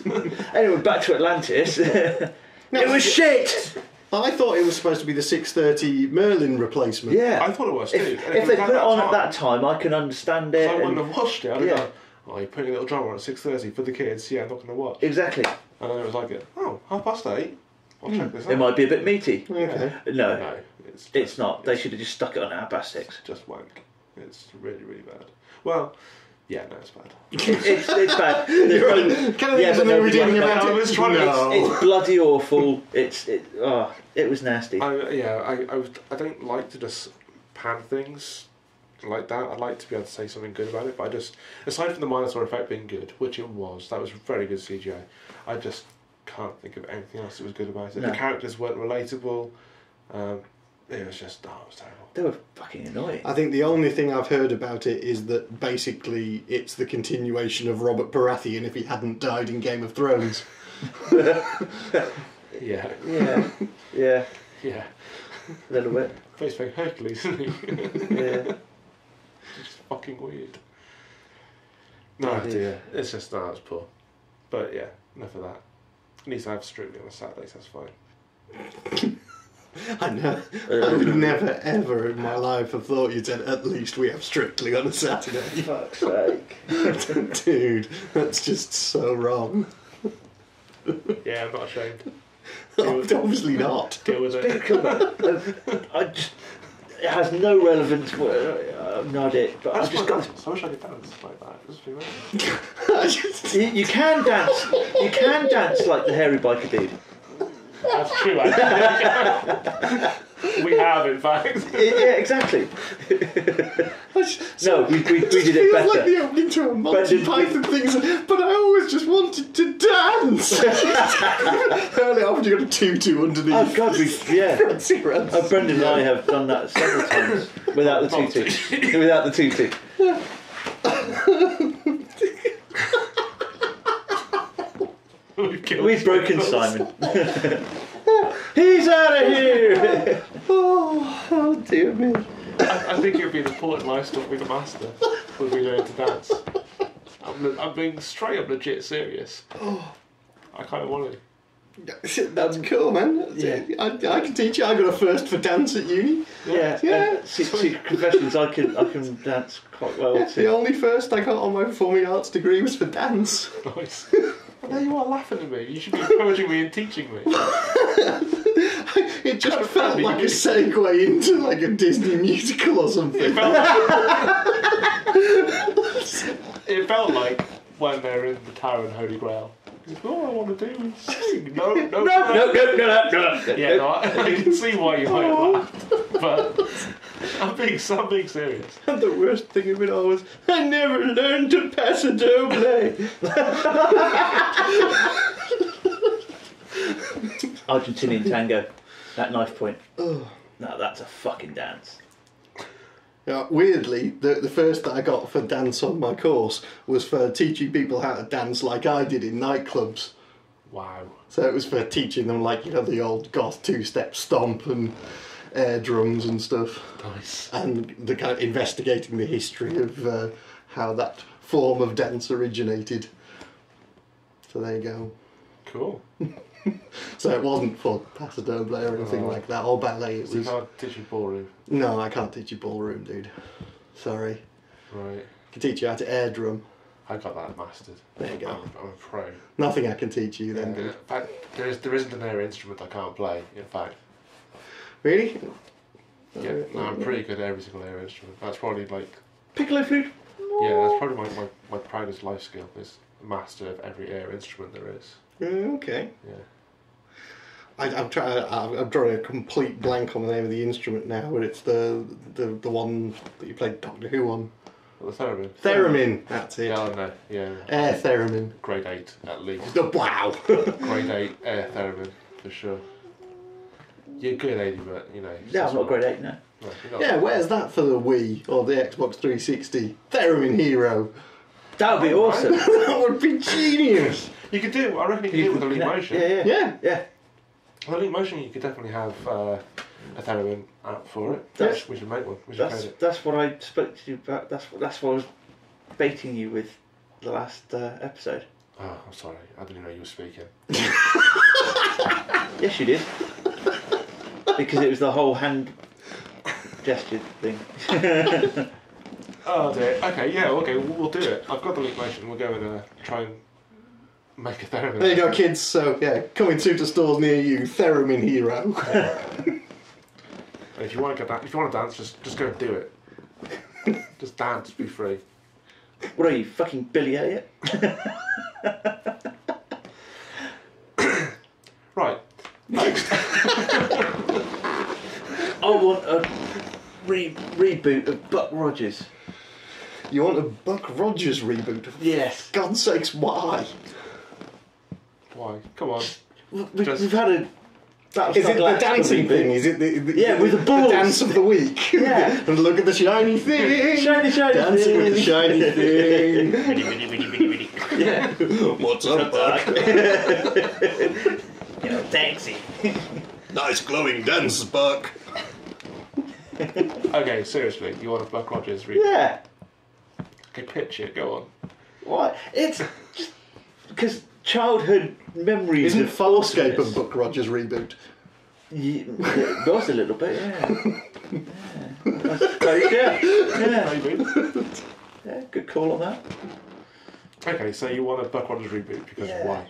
Anyway, back to Atlantis. It was shit. I thought it was supposed to be the 6:30 Merlin replacement. Yeah. I thought it was too. If they put it on at that time, I can understand it. I wouldn't have watched it. I'd have gone, oh, you're putting a little drama on at 6:30 for the kids. Yeah, I'm not going to watch. Exactly. And then it was like, 8:30. I'll check this out. It might be a bit meaty. Okay. No, No, it's not. They should have just stuck it on at 6:30. Just wank. It's really, really bad. Well, yeah, no, it's bad. It's bad. Can I think something redeeming about it? I was trying to. It's bloody awful. It was nasty. I don't like to just pan things like that. I'd like to be able to say something good about it, but I just, aside from the Minotaur effect being good, which it was, that was very good CGI, I just can't think of anything else that was good about it. No. The characters weren't relatable. It was just, it was terrible. They were fucking annoying. I think the only thing I've heard about it is that basically it's the continuation of Robert Baratheon if he hadn't died in Game of Thrones. Yeah. Yeah. Yeah. A little bit. Face like Hercules, isn't he? Yeah. It's fucking weird. No, dear. It's just, it's poor. But yeah, enough of that. It needs to have Strictly on a Saturday, so that's fine. I know. I would never, ever in my life have thought you'd said, at least we have Strictly on a Saturday. Fuck's sake. Dude, that's just so wrong. Yeah, I'm not ashamed. Obviously not. Deal with it. It has no relevance. No idea. But I just got. I wish I could dance like that. It just be weird. You can dance. You can dance like the hairy biker dude. That's true, actually. We have, in fact. Yeah, exactly. No, we did it feels better. like the opening to a Monty Python thing, but I always just wanted to dance. Early on, you got a tutu underneath. Oh God, yeah. Oh, Brendan and I have done that several times without the tutu. Without the tutu. We've broken Simon. He's out of here. Oh dear me. I think it would be an important milestone to be the master when we learn to dance. I'm being straight up legit serious. I kind of want to. That's cool, man. Yeah. I can teach you. I got a first for dance at uni. Yeah. See, confessions, I can dance quite well Yeah, too. the only first I got on my performing arts degree was for dance. Nice. Well, now you are laughing at me. You should be encouraging me and teaching me. It just felt like a segue into like a Disney musical or something. It felt like when they're in the Tower and Holy Grail. All I want to do is sing. No. No. Yeah, no, I can see why you might have laughed, but I'm being serious. And the worst thing of it all was, I never learned to pass a doble. Argentinian tango, that knife point. Now that's a fucking dance. Yeah, weirdly, the first that I got for dance on my course was for teaching people how to dance like I did in nightclubs. Wow. So it was for teaching them like, the old goth two-step stomp and air drums and stuff. Nice. And the kind of investigating the history of how that form of dance originated. So there you go. Cool. So it wasn't for Paso Doble or anything like that, or ballet. It So you was. can't teach you ballroom? No, I can't teach you ballroom, dude. Sorry. Right. I can teach you how to air drum. I got that mastered. There you go. I'm a pro. Nothing I can teach you then, In dude. fact, there isn't an air instrument I can't play, in fact. Really? Yeah, no, I'm pretty good at every single air instrument. That's probably like... Piccolo flute. Yeah, that's probably my proudest life skill, is master of every air instrument there is. Okay. Yeah. I'm drawing a complete blank on the name of the instrument now, but it's the one that you played Doctor Who on. Well, the theremin. Theremin, that's it. Yeah, I know, yeah. Air theremin. Grade 8, at least. Wow! Grade 8 air theremin, for sure. You're good, Adi, but, Yeah, I'm not grade 8 now. No, you're not. Yeah, where's that for the Wii or the Xbox 360? Theremin Hero. That would be awesome. That would be genius! You could do, I reckon you could do it with a Leap Motion. Yeah. With a Leap Motion, you could definitely have a theremin app for it. That's- We should make one. We should code it. That's what I spoke to you about. That's what I was baiting you with the last episode. Oh, I'm sorry. I didn't know you were speaking. Yes, you did. Because it was the whole hand gesture thing. Oh dear. Okay, yeah, okay, we'll do it. I've got the Leap Motion. We'll go and try and make a theremin. There you go, kids. So, coming soon to stores near you, Theremin Hero. If you want to dance, just go and do it. Just dance, be free. What are you, fucking Billy Elliot? Right. Next. I want a reboot of Buck Rogers. You want a Buck Rogers reboot? Yes. God's sakes, why? Why? Come on. We've had a... Is it the dancing thing? Is it the with the balls. dance of the week? Yeah. And look at the shiny thing. Shiny Dancing thing. with the shiny thing. Yeah. What's up, Buck? Taxi. Nice glowing dance, Buck. Okay, seriously, you want a Buck Rogers reboot? Yeah. Okay, pitch it, go on. What? It's just... Because childhood memories. Isn't of Farscape a awesomeness. Buck Rogers reboot? Yeah, it was a little bit, yeah. Good call on that. Okay, so you want a Buck Rogers reboot because why?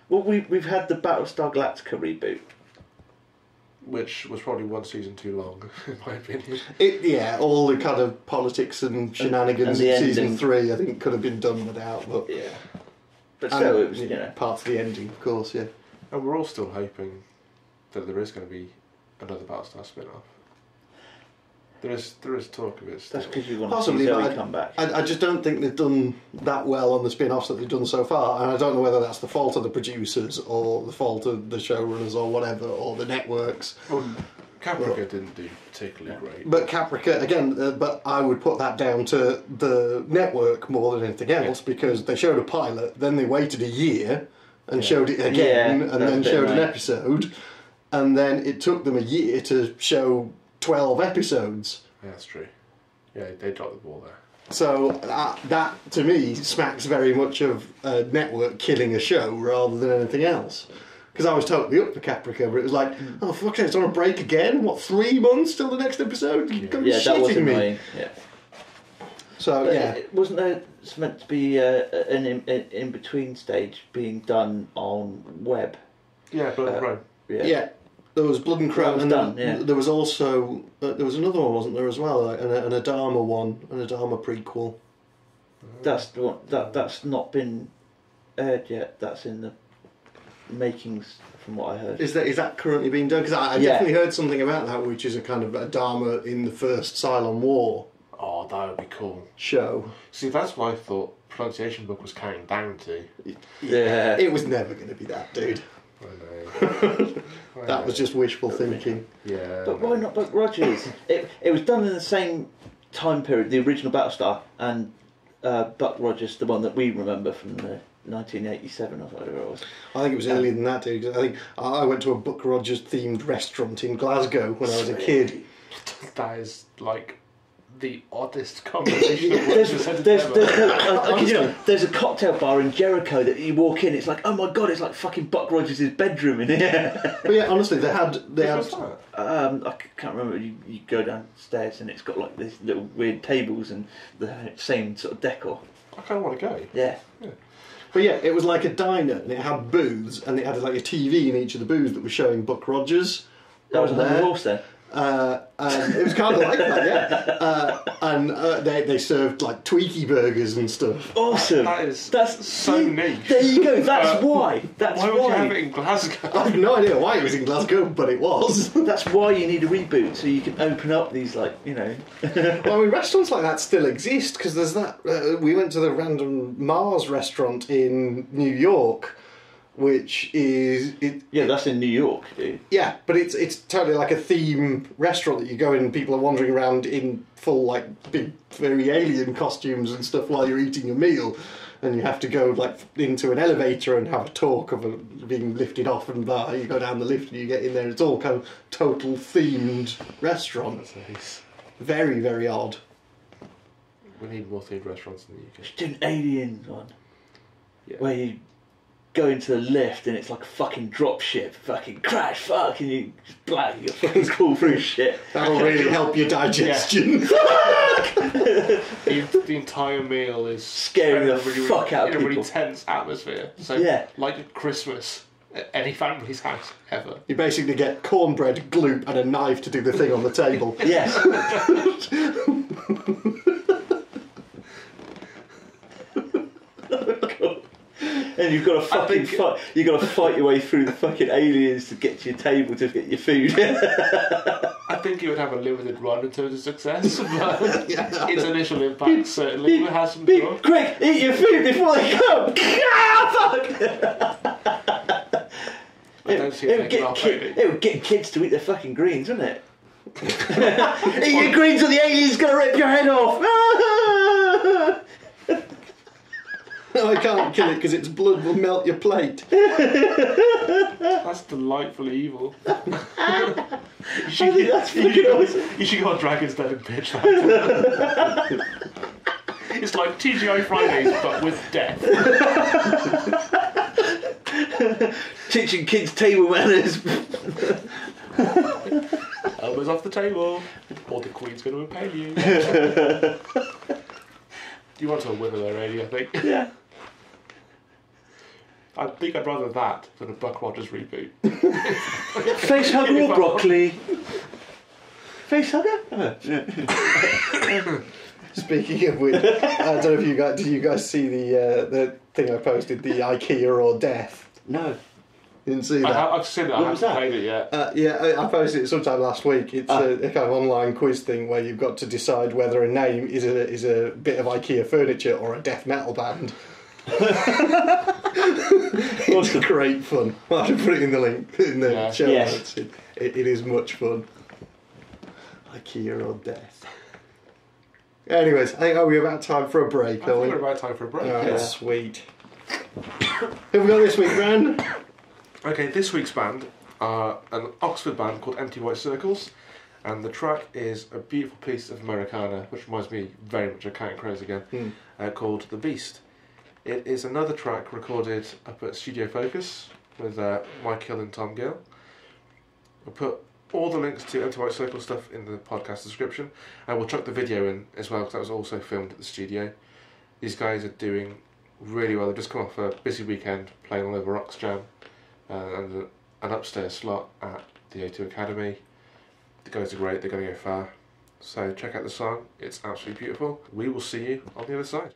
Well, we've had the Battlestar Galactica reboot, Which was probably one season too long, in my opinion. All the kind of politics and shenanigans and in season ending. 3, I think, could have been done without. But but still, it was part of the ending, of course. Yeah, And we're all still hoping that there is going to be another Battlestar spin-off. There is talk of it still. that's because you want possibly. to see But Zoe come back. I just don't think they've done that well on the spin-offs that they've done so far, and I don't know whether that's the fault of the producers or the fault of the showrunners or whatever, or the networks. Well, Caprica didn't do particularly great. But Caprica, again, but I would put that down to the network more than anything else, because they showed a pilot, then they waited a year and showed it again, and then showed an episode, and then it took them a year to show 12 episodes. Yeah, that's true. Yeah, they dropped the ball there. So that, to me, smacks very much of a network killing a show rather than anything else. Because I was totally up for Caprica, but it was like, oh fuck it, it's on a break again? What, 3 months till the next episode? You're that was shitting me. annoying. Yeah. So Wasn't there meant to be an in-between stage being done on web? Yeah, but Rome. Yeah. There was Blood and Crown, and done, there was also there was another one, wasn't there, as well, like an Adama one, an Adama prequel. That's the one, that's not been aired yet. That's in the makings, from what I heard. Is that currently being done? Because I definitely heard something about that, which is a kind of Adama in the first Cylon War. Oh, that would be cool. Show. See, that's what I thought Pronunciation Book was counting down to. Yeah. It was never going to be that, dude. I know. That was just wishful thinking. Yeah. But why not Buck Rogers? It was done in the same time period, the original Battlestar, and Buck Rogers, the one that we remember from the 1987 or whatever it was. I think it was earlier than that, dude. I think I went to a Buck Rogers themed restaurant in Glasgow when I was a kid. That is like the oddest combination of words there's a cocktail bar in Jericho that you walk in, it's like, oh my god, it's like fucking Buck Rogers' bedroom in here. But yeah, honestly, they had. I can't remember. You go downstairs and it's got like these little weird tables and the same sort of decor. I kind of want to go. Yeah. But yeah, it was like a diner, and it had booths, and it had like a TV in each of the booths that was showing Buck Rogers. That was on the horse then. And it was kind of like that, yeah. And they served like Tweaky burgers and stuff. Awesome. That's so niche. There you go. That's why. That's why would you have it in Glasgow? I have no idea why it was in Glasgow, but it was. That's why you need a reboot, so you can open up these, like, you know. Well, I mean, restaurants like that still exist, because there's that. We went to the Random Mars restaurant in New York, which is that's in New York, dude. Yeah, but it's totally like a theme restaurant that you go in and people are wandering around in full like big very alien costumes and stuff while you're eating your meal, and you have to go like into an elevator and have a talk of being lifted off, and you go down the lift and you get in there. It's all kind of total themed restaurant. That's nice. Very, very odd. We need more themed restaurants in the UK. Just do an alien one. Yeah. Where you go into the lift and it's like a fucking drop ship, fucking crash, fuck, and you just black, you fucking crawl through shit. That'll really help your digestion. The entire meal is scaring the fuck out of people. In a really tense atmosphere. So, like at Christmas at any family's house ever. You basically get cornbread, gloop, and a knife to do the thing on the table. Yes. And you've got to fucking fight. You've got to fight your way through the fucking aliens to get to your table to get your food. I think it would have a limited run in terms of success, but its initial impact certainly has some draw. Quick, eat your food before they come! I don't see it would get kids to eat their fucking greens, wouldn't it? Eat your greens or the alien's going to rip your head off! No, I can't kill it because its blood will melt your plate. That's delightfully evil. You should go on Dragon's Den and pitch that. It's like TGI Fridays, but with death. Teaching kids table manners. Elbows off the table, or the Queen's going to impale you. You want to win there, Amy, I think. Yeah. I think I'd rather that than a Buck Rogers reboot. Face hugger or broccoli? Face hugger? Speaking of which, I don't know if did you guys see the thing I posted, the IKEA or death? No. You didn't see that? I've seen it, I haven't played it yet. I posted it sometime last week. It's a kind of online quiz thing where you've got to decide whether a name is a bit of IKEA furniture or a death metal band. It's great fun. I'll put it in the link in the show notes. It is much fun. IKEA or death. Anyways, I think we're about time for a break, I think we're about time for a break. Oh, sweet. Who have we got this week, Brand? Okay, this week's band are an Oxford band called Empty White Circles, and the track is a beautiful piece of Americana, which reminds me very much of Counting Crows again, called The Beast. It is another track recorded up at Studio Focus with Mike Hill and Tom Gill. We'll put all the links to Empty White Circle stuff in the podcast description, and we'll chuck the video in as well, because that was also filmed at the studio. These guys are doing really well. They've just come off a busy weekend playing all over Rocks Jam and an upstairs slot at the A2 Academy. The guys are great, they're going to go far. So check out the song, it's absolutely beautiful. We will see you on the other side.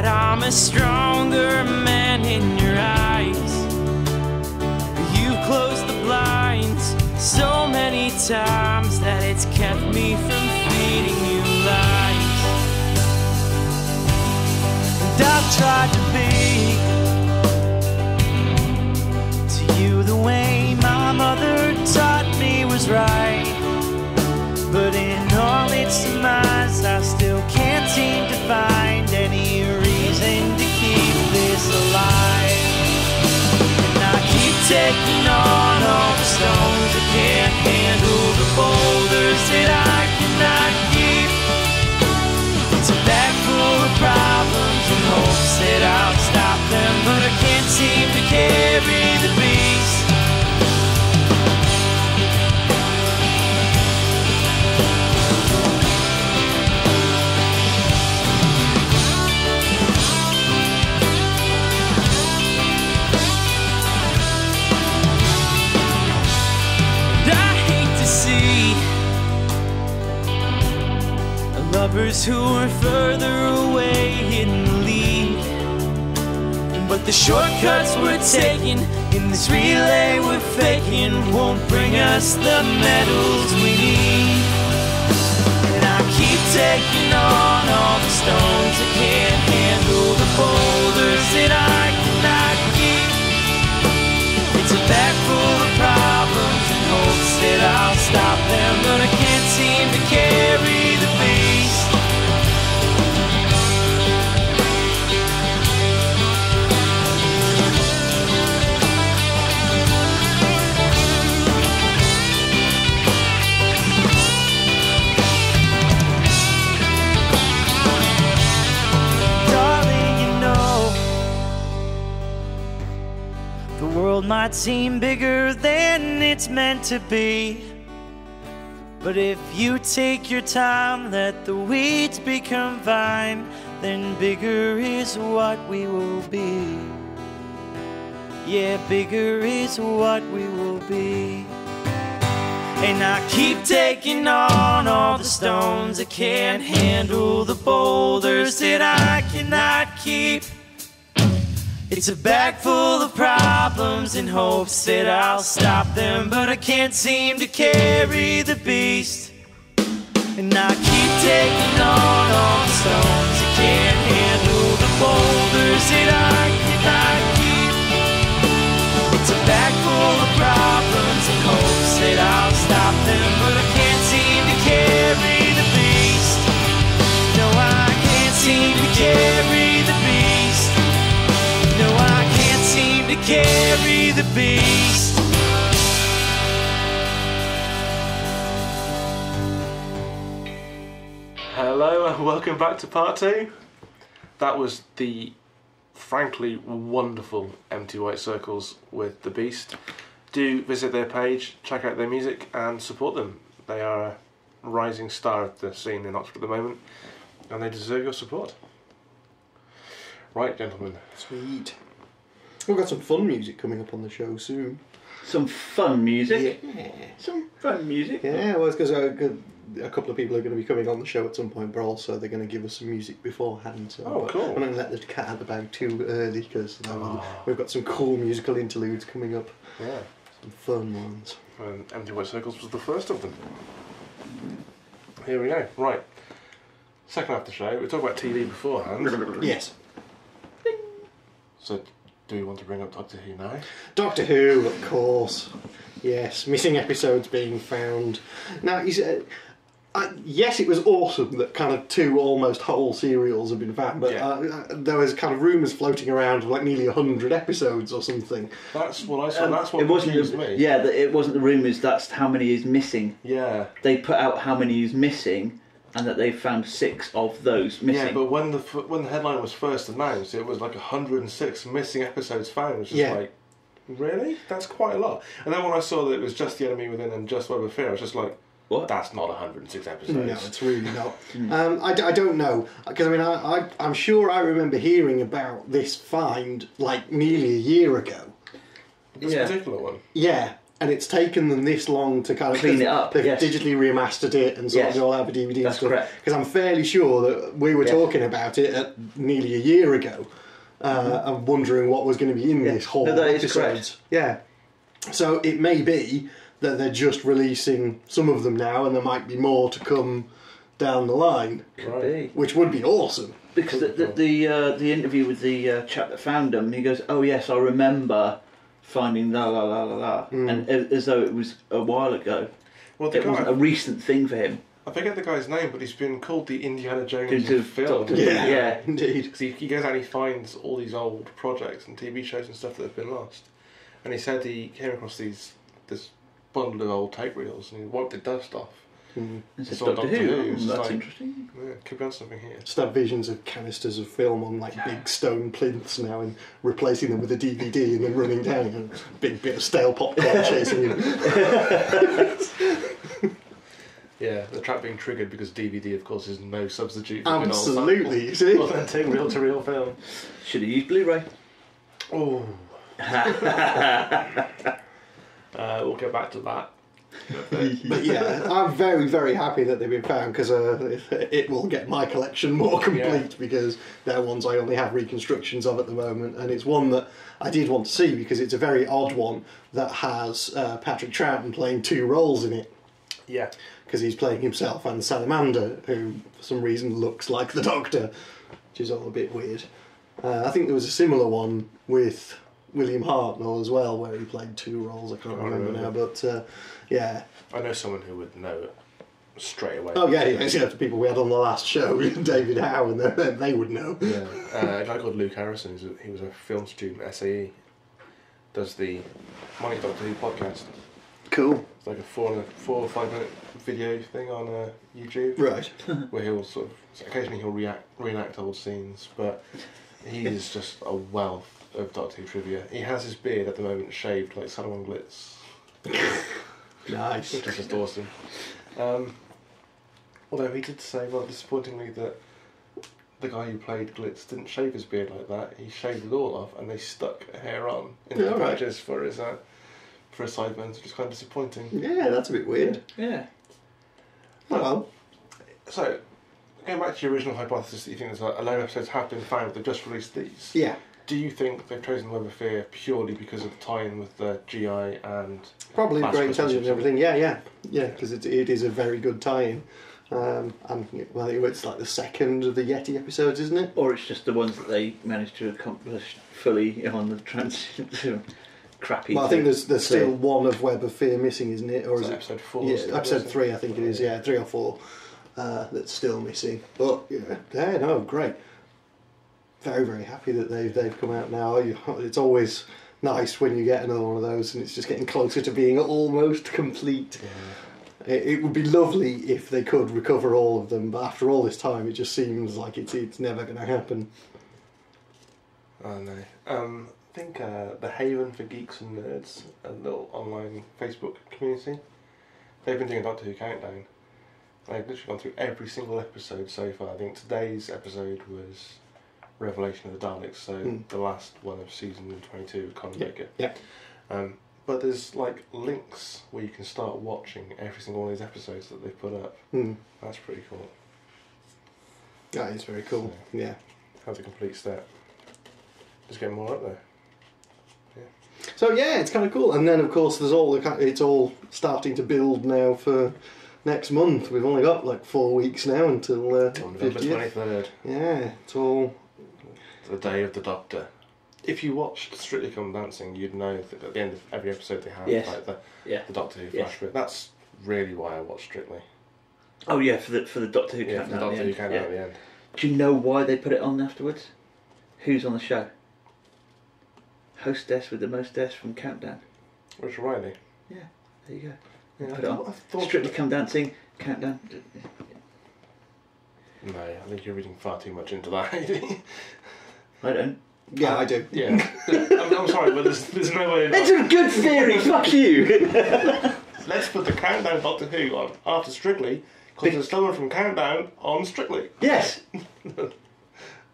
I'm a stronger man in your eyes. You've closed the blinds so many times that it's kept me from feeding you lies. And I've tried to be to you the way my mother taught me was right. But in all its demise, I still can't seem to find any reason to keep this alive. And I keep taking on all the stones that can't handle the boulders that I cannot keep. It's a bag full of problems and hopes that I'll stop them, but I can't seem to carry the beast. Lovers who are further away in the lead, but the shortcuts we're taking in this relay we're faking won't bring us the medals we need. And I keep taking on all the stones that can't handle the boulders that I cannot keep. It's a bag full of problems and hopes that I'll stop them, but I can't seem to carry the beast. The world might seem bigger than it's meant to be, but if you take your time, let the weeds become vine, then bigger is what we will be. Yeah, bigger is what we will be. And I keep taking on all the stones that can't handle the boulders that I cannot keep. It's a bag full of problems and hopes that I'll stop them, but I can't seem to carry the beast. And I keep taking on all the stones that can't handle the boulders that I cannot keep. It's a bag full of problems and hopes that I'll stop them, but I can't seem to carry the beast. No, I can't Hello and welcome back to part 2. That was the frankly wonderful Empty White Circles with The Beast. Do visit their page, check out their music and support them. They are a rising star of the scene in Oxford at the moment and they deserve your support. Right, gentlemen. Sweet. We've got some fun music coming up on the show soon. Some fun music? Yeah. Some fun music? Yeah, well, it's because a couple of people are going to be coming on the show at some point, but also they're going to give us some music beforehand. So cool. I'm going to let the cat out of the bag too early because we've got some cool musical interludes coming up. Yeah. Some fun ones. And Empty White Circles was the first of them. Here we go. Right. Second half of the show, we talked about TV beforehand. Yes. So, do we want to bring up Doctor Who now? Doctor Who, of course. Yes, missing episodes being found. Now, you said, yes, it was awesome that kind of 2 almost whole serials have been found, but there was kind of rumours floating around of like nearly 100 episodes or something. That's what I saw. That's what it wasn't confused me. Yeah, it wasn't the rumours. That's how many is missing. Yeah. They put out how many is missing, and that they found 6 of those missing. Yeah, but when the headline was first announced, it was like 106 missing episodes found. It was just like, really? That's quite a lot. And then when I saw that it was just The Enemy Within and just Web of Fear, I was just like, what? That's not 106 episodes. No, it's really not. I don't know, because I mean, I'm sure I remember hearing about this find like nearly a year ago. This particular one? Yeah. And it's taken them this long to kind of clean it up. They've digitally remastered it and sorted it all out for DVD and stuff. Correct. Because I'm fairly sure that we were talking about it at nearly a year ago, and wondering what was going to be in this whole episode. Yeah. So it may be that they're just releasing some of them now, and there might be more to come down the line. Could be. Which would be awesome. Because the interview with the chap that found them, he goes, "Oh yes, I remember finding la la la la la," and as though it was a while ago. Well, it wasn't a recent thing for him. I forget the guy's name, but he's been called the Indiana Jones of film. Yeah, indeed. Because he goes out and he finds all these old projects and TV shows and stuff that have been lost. And he said he came across this bundle of old tape reels and he wiped the dust off. It's Doctor Who. That's interesting. Yeah, could be on something here. Just have visions of canisters of film on like big stone plinths now and replacing them with a DVD and then running down and a big bit of stale popcorn chasing you. Yeah, the trap being triggered because DVD, of course, is no substitute for absolutely, you see? Authentic reel-to-reel film. Should have used Blu-ray. Oh. We'll get back to that. But yeah, I'm very, very happy that they've been found because it will get my collection more complete because they're ones I only have reconstructions of at the moment, and it's one that I did want to see because it's a very odd one that has Patrick Troughton playing 2 roles in it. Yeah. Because he's playing himself and Salamander, who for some reason looks like the Doctor, which is all a bit weird. I think there was a similar one with William Hartnell as well, where he played 2 roles. I can't remember now, but yeah. I know someone who would know it straight away. Oh yeah, the people we had on the last show, David Howe, and they would know. Yeah, a guy called Luke Harrison. He was a film student at SAE. Does the Money Doctor Who podcast. Cool. It's like a 4 or 5 minute video thing on YouTube. Right. Where he'll occasionally reenact old scenes, but he is just a wealth of Doctor Who trivia. He has his beard at the moment shaved like Salomon Glitz. Nice. Which is just awesome. Although he did say, well, disappointingly, that the guy who played Glitz didn't shave his beard like that. He shaved it all off and they stuck hair on in the patches for his sideburns, which is kind of disappointing. Yeah, that's a bit weird. Yeah. Oh well. So, going back to your original hypothesis that you think there's a load of episodes have been found, they've just released these. Yeah. Do you think they've chosen Web of Fear purely because of the tie-in with the GI and... Probably Great Intelligence and everything, yeah, because it is a very good tie-in. And well, it's like the second of the Yeti episodes, isn't it? Or it's just the ones that they managed to accomplish fully on the transition to crappy. Well, I think there's still one of Web of Fear missing, isn't it? Or is it episode 4? Yeah, episode 3, I think it is. Yeah, 3 or 4 that's still missing. But yeah, no, great. Very, very happy that they've come out now. It's always nice when you get another one of those, and it's just getting closer to being almost complete. It would be lovely if they could recover all of them, but after all this time, it just seems like it's never going to happen. Oh no. I think the Haven for Geeks and Nerds, a little online Facebook community, they've been doing a Doctor Who countdown. They've literally gone through every single episode so far. I think today's episode was Revelation of the Daleks, so the last one of season 22 with Conor Baker. Yeah. But there's like links where you can start watching every single one of these episodes that they've put up. That's pretty cool. That is very cool. So, yeah. Has a complete set. Just getting more up there. Yeah. So yeah, it's kind of cool. And then of course there's it's all starting to build now for next month. We've only got like 4 weeks now until November 23rd. Yeah, it's all the day of the Doctor. If you watched Strictly Come Dancing, you'd know that at the end of every episode they have like the Doctor Who flashback. That's really why I watched Strictly. Oh yeah, for the Doctor Who countdown. For the Doctor Who countdown at the end. Do you know why they put it on afterwards? Who's on the show? Hostess with the mostess from Countdown. Rachel Riley. Yeah, there you go. Yeah, put it on. Strictly Come Dancing, Countdown. No, I think you're reading far too much into that. I don't. Yeah, I do. Yeah. I'm sorry, but there's no way... It's a good theory, fuck you! Let's put the Countdown Doctor Who on after Strictly, because there's someone from Countdown on Strictly. Yes!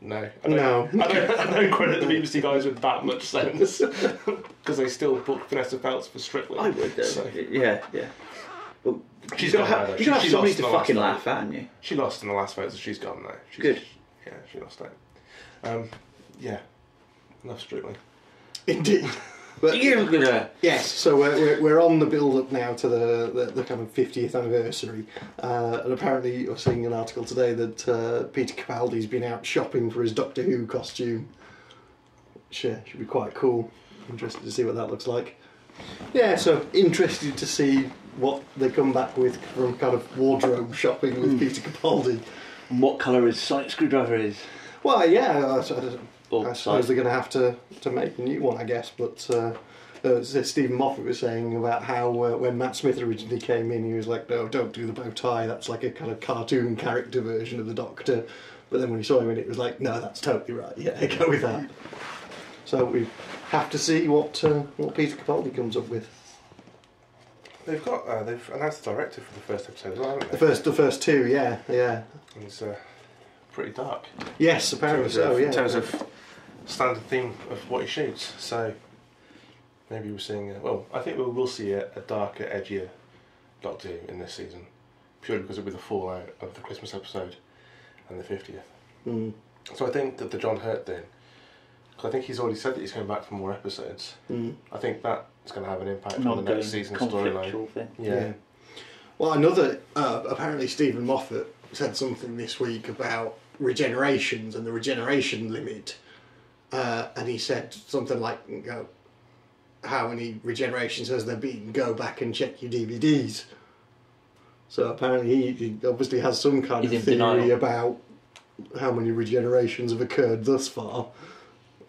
No. I don't credit the BBC guys with that much sense, because they still booked Vanessa Feltz for Strictly. I would, though. So. Yeah. Well, She's got gone now, you got to have somebody to fucking laugh at, haven't you? She lost in the last vote, so she's gone now. Good. Yeah, she lost out. Yeah. Enough Strictly. Indeed. But yes, so we're on the build-up now to the kind of 50th anniversary, and apparently I was seeing an article today that Peter Capaldi's been out shopping for his Doctor Who costume, which should be quite cool. Interested to see what that looks like. Yeah, so interested to see what they come back with from kind of wardrobe shopping with Peter Capaldi. And what colour his sonic screwdriver is. Well, yeah, I suppose they're going to have to make a new one, I guess. But Stephen Moffat was saying about how when Matt Smith originally came in, he was like, "No, don't do the bow tie. That's like a kind of cartoon character version of the Doctor." But then when he saw him in it, was like, "No, that's totally right. Yeah, go with that." So we have to see what Peter Capaldi comes up with. They've announced the director for the first episode as well, haven't they? The first two, yeah. And it's pretty dark. Yes, apparently so. Yeah. In terms of standard theme of what he shoots, so maybe we're seeing. I think we will see a darker, edgier Doctor Who in this season, purely because it'll be the fallout of the Christmas episode and the 50th. So I think that the John Hurt thing, because I think he's already said that he's coming back for more episodes. I think that's going to have an impact on the next season's storyline. Yeah. Well, another apparently Stephen Moffat said something this week about regenerations and the regeneration limit, and he said something like, "How many regenerations has there been? Go back and check your DVDs." So apparently he obviously has some kind of theory about how many regenerations have occurred thus far.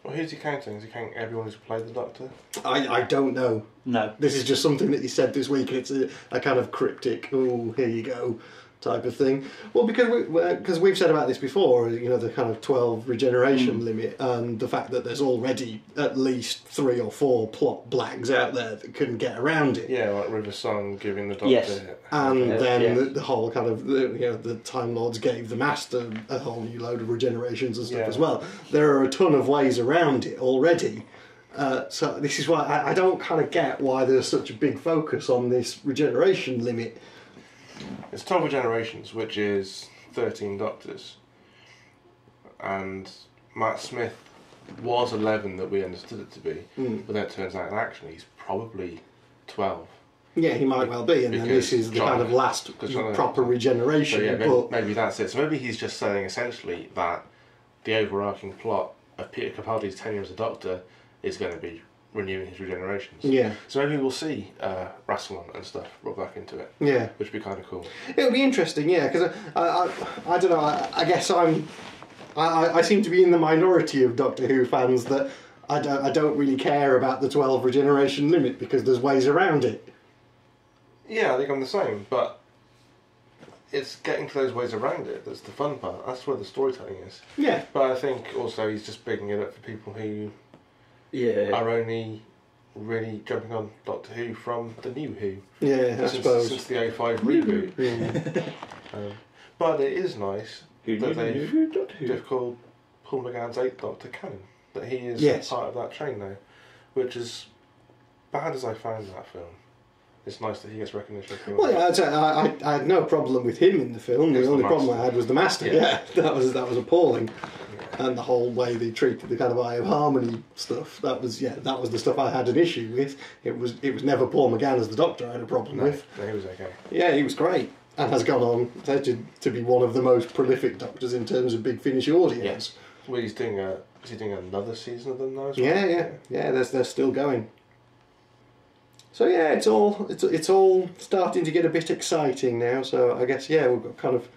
Well, who's he counting? Is he counting everyone who's played the Doctor? I don't know. No. This is just something that he said this week, and it's a kind of cryptic, "Oh, here you go," type of thing. Well, because we've said about this before, the kind of 12 regeneration limit, and the fact that there's already at least 3 or 4 plot blags out there that couldn't get around it. Yeah, like River Song giving the Doctor. Yes. And then the whole kind of the Time Lords gave the Master a whole new load of regenerations and stuff as well. There are a ton of ways around it already. So this is why I don't kind of get why there's such a big focus on this regeneration limit. It's 12 regenerations, which is 13 Doctors. And Matt Smith was 11 that we understood it to be, but then it turns out actually he's probably 12. Yeah, he might well be, and then this is the kind of last proper regeneration. So yeah, maybe that's it. So maybe he's just saying essentially that the overarching plot of Peter Capaldi's tenure as a Doctor is going to be renewing his regenerations. Yeah. So maybe we'll see Rassilon and stuff brought back into it. Yeah. Which would be kind of cool. It'll be interesting, yeah, because I don't know, I guess I seem to be in the minority of Doctor Who fans that I don't really care about the 12 regeneration limit because there's ways around it. Yeah, I think I'm the same, but it's getting to those ways around it that's the fun part. That's where the storytelling is. Yeah. But I think also he's just bigging it up for people who are only really jumping on Doctor Who from the new Who. Yeah, I suppose. Since the 05 reboot. But it is nice that they've called Paul McGann's 8th Doctor canon. That he is part of that chain now. Which is, bad as I found that film, it's nice that he gets recognition. Well, yeah, I had no problem with him in the film. The only problem I had was the Master. Yeah, that was appalling. Yeah. And the whole way they treated the kind of Eye of Harmony stuff. That was the stuff I had an issue with. It was never Paul McGann as the Doctor I had a problem with. No, he was okay. Yeah, he was great. And has gone on to be one of the most prolific Doctors in terms of Big Finish audience. Yes. Well, is he doing another season of them now as well? Yeah. They're still going. So yeah, it's all starting to get a bit exciting now. So I guess we've got kind of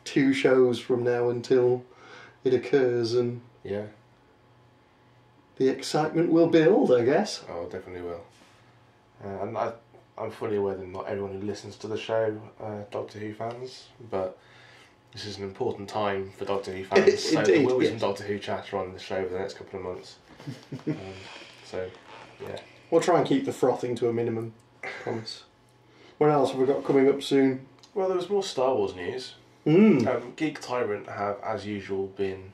2 shows from now until it occurs, and the excitement will build, I guess. Oh, it definitely will. And I'm fully aware that not everyone who listens to the show are Doctor Who fans, but this is an important time for Doctor Who fans. So there will be some Doctor Who chatter on the show over the next couple of months. So, yeah. We'll try and keep the frothing to a minimum, promise. What else have we got coming up soon? Well, there was more Star Wars news. Geek Tyrant have, as usual, been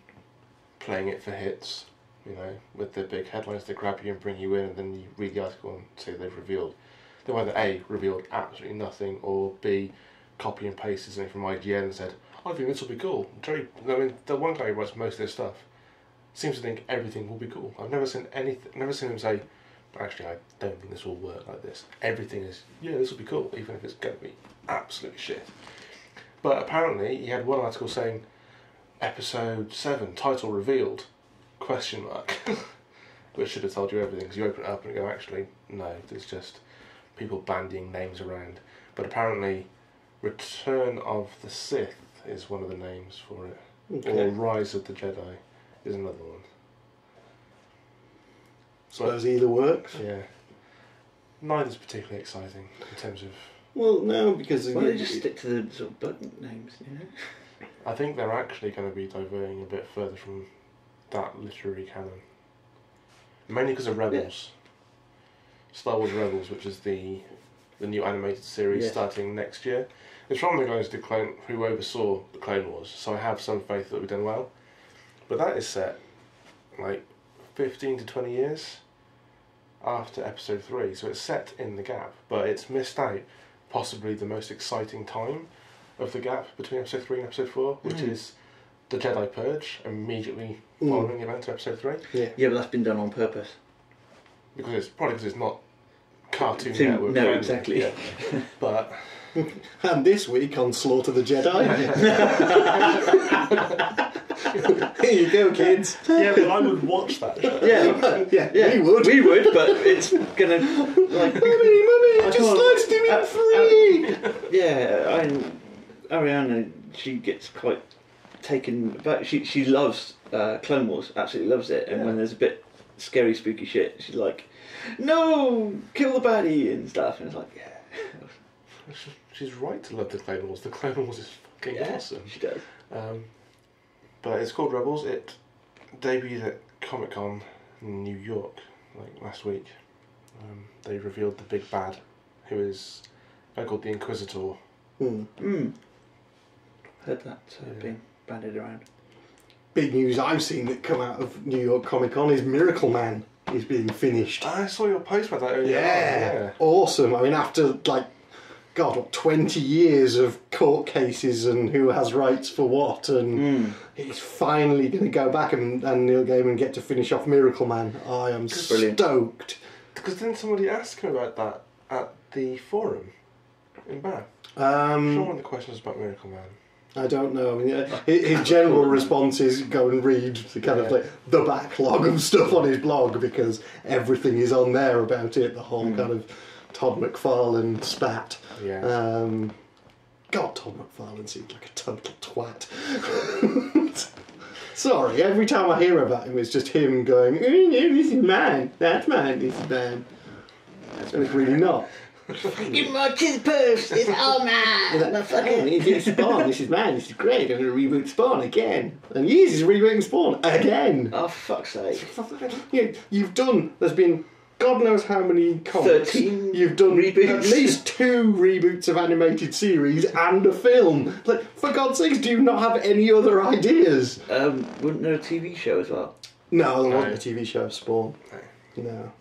playing it for hits, with the big headlines that grab you and bring you in, and then you read the article and say they've revealed. They've either A, revealed absolutely nothing, or B, copy and pasted something from IGN and said, I think this will be cool. The one guy who writes most of this stuff seems to think everything will be cool. I've never seen him say, actually, I don't think this will work like this. Everything is, this will be cool, even if it's going to be absolute shit. But apparently, he had one article saying, Episode 7, title revealed, ? Which should have told you everything, because you open it up and go, actually, no, there's just people bandying names around. But apparently, Return of the Sith is one of the names for it. Okay. Or Rise of the Jedi is another one. Suppose either works. Yeah. Neither's particularly exciting in terms of... Well, no, because... Why don't they just stick to the sort of book names, I think they're actually going to be diverting a bit further from that literary canon. Mainly because of Rebels. Yeah. Star Wars Rebels, which is the new animated series starting next year. It's from the guys who oversaw the Clone Wars, so I have some faith that we've done well. But that is set, 15 to 20 years after Episode 3, so it's set in the gap, but it's missed out possibly the most exciting time of the gap between Episode 3 and Episode 4, which is the Jedi Purge, immediately following the event of Episode 3. Yeah, but that's been done on purpose. Because it's not Cartoon Network. No, exactly. Yeah. But... And this week on Slaughter the Jedi. Here you go, kids. Yeah, but I would watch that show. Yeah. We would, but it's gonna Mummy, just sliced him in 3. Ariana, she gets quite taken back. She loves Clone Wars, absolutely loves it. And when there's a bit scary, spooky shit, she's like, "No, kill the baddie" and stuff. And it's like, She's right to love the Clone Wars. The Clone Wars is fucking awesome. She does. But it's called Rebels. It debuted at Comic-Con in New York last week. They revealed the big bad, who is a guy called the Inquisitor. Heard that being bandied around. Big news I've seen that come out of New York Comic Con is Miracle Man is being finished. I saw your post about that earlier. Yeah, awesome. I mean, after 20 years of court cases and who has rights for what, and he's finally going to go back and Neil Gaiman get to finish off Miracle Man. I am stoked. Because didn't somebody ask him about that at the forum in Bath? I'm sure one of the questions about Miracle Man. I don't know. I mean, his general response is go and read the kind of the backlog of stuff on his blog, because everything is on there about it. The whole kind of Todd McFarlane spat. Yeah. God, Todd McFarlane seems like a total twat. Sorry, every time I hear about him, it's just him going, "Oh, no, this is mine. That's mine. This is mine." But it's really not. Give my his purse, it's all mine. It's Spawn, this is mine, this is great. I'm going to reboot Spawn again. And yes, he's rebooting Spawn again. Oh, for fuck's sake. You've done, there's been God knows how many comics. 13 You've done reboots. At least 2 reboots of animated series and a film. Like, for God's sakes, do you not have any other ideas? Wouldn't there a TV show as well? No, there wasn't a TV show of Spawn. No.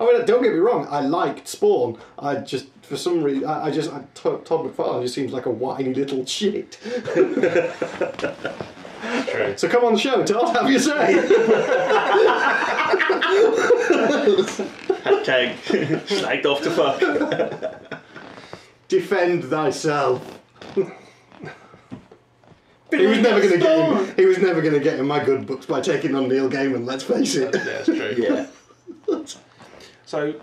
I mean, don't get me wrong, I liked Spawn. I just, for some reason, Todd McFarlane just seems like a whiny little shit. True. So come on the show, Todd, have your say. Hashtag slagged off to fuck. Defend thyself. He was never going to get him. He was never going to get in my good books by taking on Neil Gaiman. Let's face it. Yeah, that's true. Yeah. So, do you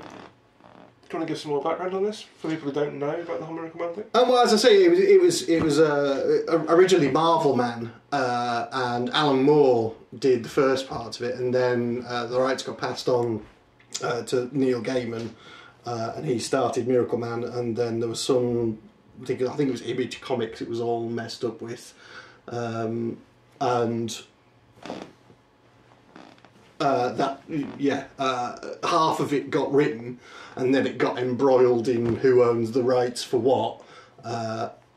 want to give some more background on this for people who don't know about the whole Miracle Man thing? Well, as I say, it was originally Marvel Man, and Alan Moore did the first part of it, and then the rights got passed on to Neil Gaiman, and he started Miracle Man, and then there was some. I think it was Image Comics. It was all messed up with, and. Half of it got written, and then it got embroiled in who owns the rights for what,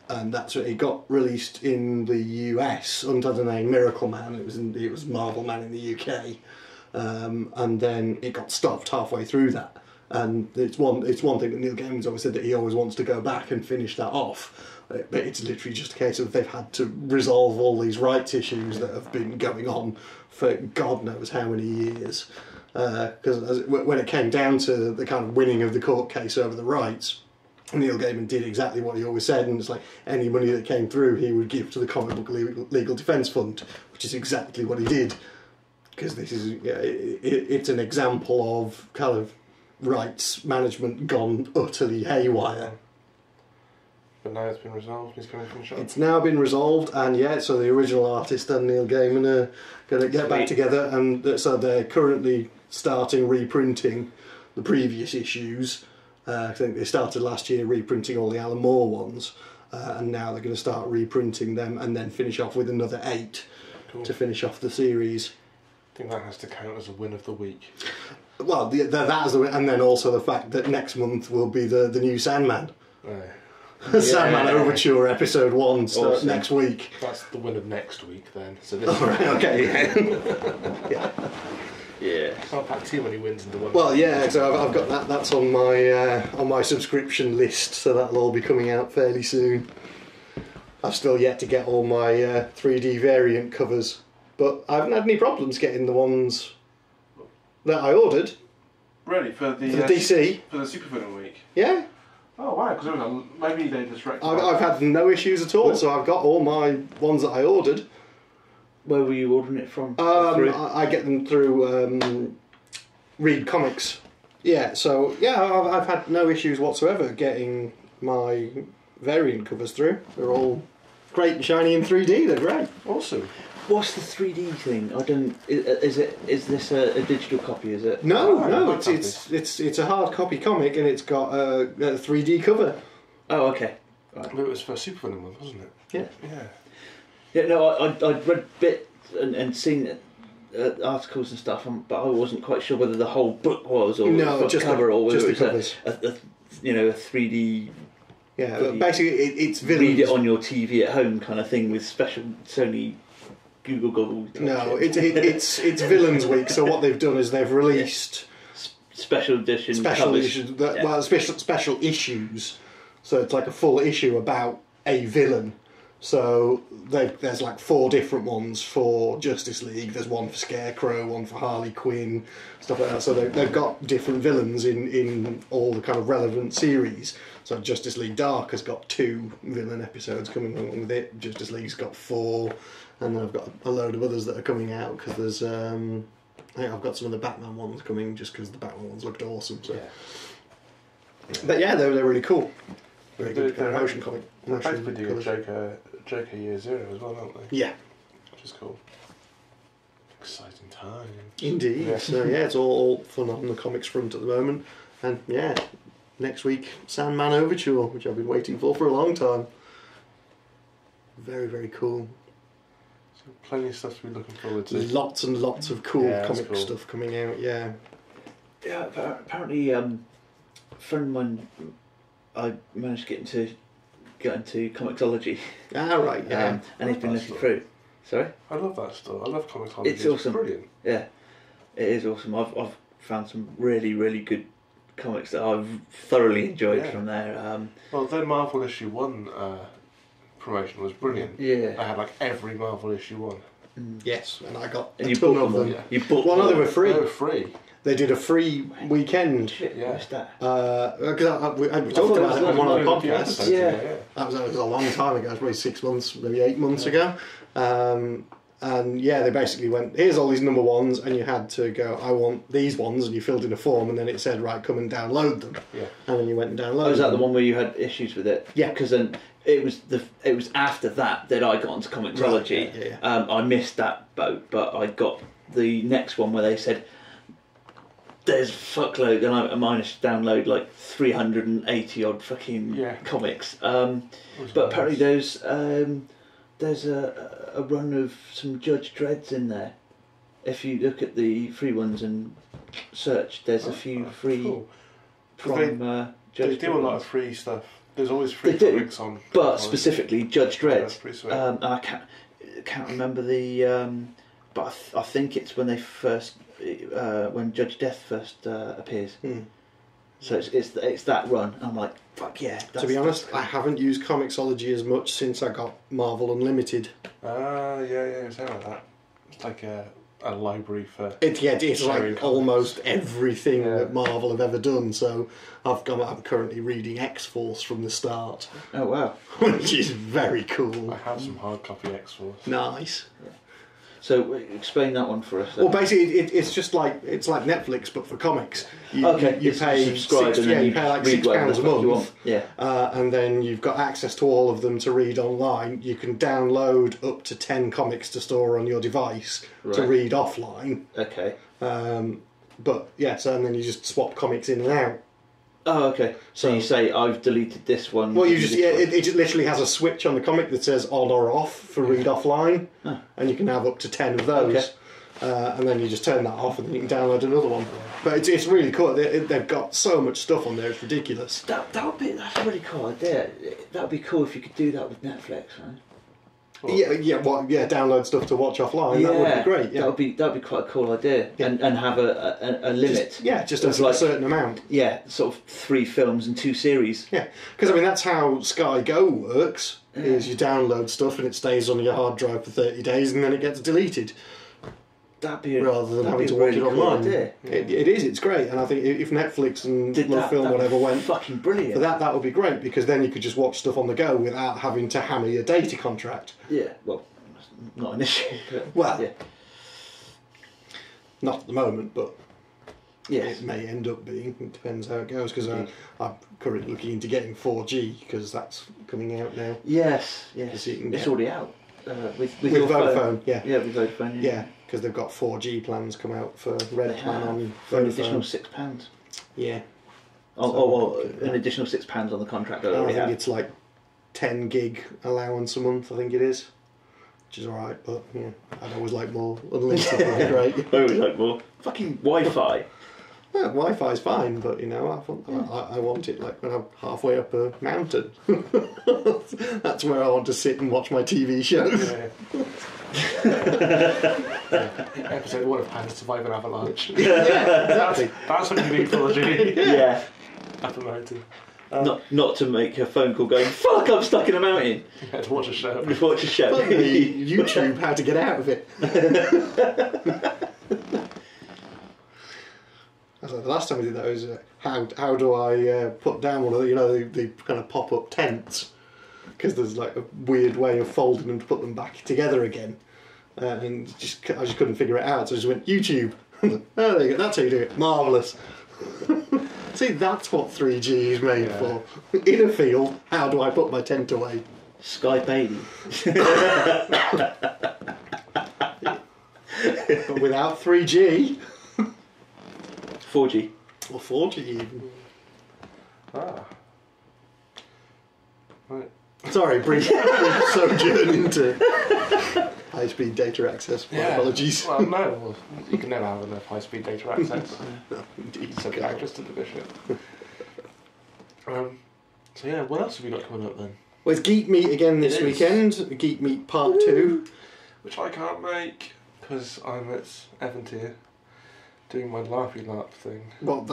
and that's what it got released in the US under the name Miracle Man. It was Marvel Man in the UK, and then it got stopped halfway through that. And it's one thing that Neil Gaiman's always said, that he always wants to go back and finish that off. But it's literally just a case of they've had to resolve all these rights issues that have been going on for God knows how many years. Because when it came down to the kind of winning of the court case over the rights, Neil Gaiman did exactly what he always said, and it's like any money that came through he would give to the Comic Book Legal Defence Fund, which is exactly what he did. Because this is it's an example of kind of rights management gone utterly haywire. But now it's been resolved, he's coming from the shop. It's now been resolved, and so the original artist and Neil Gaiman are going to get back together, and so they're currently starting reprinting the previous issues. I think they started last year reprinting all the Alan Moore ones, and now they're going to start reprinting them and then finish off with another 8 to finish off the series. I think that has to count as a win of the week. Well, that is the win, and then also the fact that next month will be the new Sandman. Sandman Overture episode 1 starts next week. That's the win of next week then. So this okay. Yeah. Can't pack too many wins into one. Well, so I've got that. That's on my subscription list, so that'll all be coming out fairly soon. I've still yet to get all my 3D variant covers, but I haven't had any problems getting the ones that I ordered. Really? For the DC? For the Supervillain week? Yeah. Oh wow, because maybe they just rectified. I've had no issues at all, so I've got all my ones that I ordered. Where were you ordering it from? I get them through Read Comics. Yeah, so I've had no issues whatsoever getting my variant covers through. They're all great and shiny in 3D. They're great. Awesome. What's the 3D thing? I don't. Is this a digital copy? Is it? No. It's a hard copy comic, and it's got a 3D cover. Oh, okay. Right. But it was for Supervillain one, wasn't it? Yeah. Yeah. No, I'd read bits and seen articles and stuff, but I wasn't quite sure whether the whole book was or just cover, or whether it was a 3D. Yeah, but basically it's villains. Read it on your TV at home kind of thing with special Sony Google Goggles. No, it's Villains Week. So what they've done is they've released special issues. Special issues. So it's like a full issue about a villain. So there's like 4 different ones for Justice League. There's one for Scarecrow, one for Harley Quinn, stuff like that. So they've got different villains in all the kind of relevant series. So Justice League Dark has got 2 villain episodes coming along with it. Justice League's got 4, and then I've got a load of others that are coming out because there's I think I've got some of the Batman ones coming just because the Batman ones looked awesome. So. Yeah. But yeah, they're really cool. Very good motion comic. They're basically doing Joker Year Zero as well, aren't they? Yeah. Which is cool. Exciting times. Indeed. Yeah. So yeah, it's all fun on the comics front at the moment, and yeah, next week, Sandman Overture, which I've been waiting for a long time. Very, very cool. So plenty of stuff to be looking forward to. Lots and lots of cool comic stuff coming out, yeah. Yeah, apparently a friend of mine, I managed to get into Comixology. Ah, right, yeah. And he's been looking through. Sorry? I love that stuff. I love Comixology. It's awesome. Brilliant. Yeah, it is awesome. I've found some really, really good comics that I've thoroughly enjoyed from there. Well, their Marvel issue 1 promotion was brilliant. Yeah. I had like every Marvel issue 1. Yes, and I got And a you ton bought of them. Yeah. You bought Well, no, they were free. They were free. They did a free weekend. Shit, Yeah. what's that? Because we talked about it on one of the podcasts. Yeah. That was a long time ago. It was probably 6 months, maybe 8 months ago. And yeah, they basically went, here's all these number ones, and you had to go, I want these ones, and you filled in a form, and then it said, right, come and download them. Yeah. And then you went and downloaded them. Oh, was that the one where you had issues with it? Yeah. Because then it was after that I got onto Comixology. Right, yeah. I missed that boat, but I got the next one where they said there's fuckload, and I managed to download like 380 odd fucking comics. But apparently there's a run of some Judge Dredd's in there. If you look at the free ones and search, there's a few free from Judge Dredd. They do a lot of free stuff. There's always free They do, comics on. but specifically Judge Dredd. That's pretty sweet. And I can't remember the, but I think it's when they first, when Judge Death first appears. So it's that run. I'm like, fuck yeah. To be honest, I haven't used Comixology as much since I got Marvel Unlimited. Yeah, something like that. It's like a library for... It's like comics. almost everything that Marvel have ever done. So I'm currently reading X-Force from the start. Oh wow. Which is very cool. I have some hard copy X-Force. Nice. Yeah. So explain that one for us. Well, basically, it's just like Netflix, but for comics. You pay subscribe you pay like £6 a month. Yeah. And then you've got access to all of them to read online. You can download up to 10 comics to store on your device to read offline. Okay. But yeah, so and then you just swap comics in and out. Oh, okay. So you say I've deleted this one. Well, you just it just literally has a switch on the comic that says on or off for read offline, and you can have up to 10 of those. Okay. And then you just turn that off, and then you can download another one. But it's really cool. They've got so much stuff on there; it's ridiculous. That's a really cool idea. That would be cool if you could do that with Netflix, right? Well, download stuff to watch offline. That would be great. Yeah, that'd be quite a cool idea, and have a limit. Just a certain amount. Yeah, sort of 3 films and 2 series. Yeah, because I mean that's how Sky Go works. Is you download stuff and it stays on your hard drive for 30 days and then it gets deleted. That'd be rather than having to watch it online. Cool idea. It is. It's great, and I think if Netflix and Love Film whatever went fucking brilliant for that would be great because then you could just watch stuff on the go without having to hammer your data contract. Yeah, well, not an issue. Well, yeah. Not at the moment, but yes. It may end up being. It depends how it goes because I'm currently looking into getting 4G because that's coming out now. Yes. It's already out. With Vodafone, yeah, with Vodafone, yeah, because they've got 4G plans come out for Red Plan on for an Vodafone. additional £6. Yeah. An additional £6 on the contract. I think it's like 10 gig allowance a month. I think it is, which is alright. But yeah, I'd always like more unlimited. Would be great. I always like more fucking Wi-Fi. Yeah, Wi-Fi's fine, but I want it like when I'm halfway up a mountain. That's where I want to sit and watch my TV shows. Episode 1 of How to Survive an Avalanche. Yeah, exactly. That's what you need for the Yeah. At the mountain. Not to make a phone call going, fuck, I'm stuck in a mountain. Yeah, to watch a show. Just watch a show. YouTube, how to get out of it. The last time we did that was how do I put down one of the kind of pop-up tents because there's like a weird way of folding them to put them back together again and I just couldn't figure it out, so I just went YouTube. Oh, there you go, that's how you do it. Marvellous. See, that's what 3G is made for. In a field, how do I put my tent away? Sky Bailey. But without 3G... 4G. Or 4G even. Right. Sorry, brief sojourn into high-speed data access. My apologies. Well, no, you can never have enough high-speed data access. No, indeed. So the actress to the bishop. So yeah, what else have we got coming up then? Well, it's Geek Meet again this weekend. Geek Meet Part 2. Which I can't make, because I'm at Eventier doing my larpy larp thing. Well,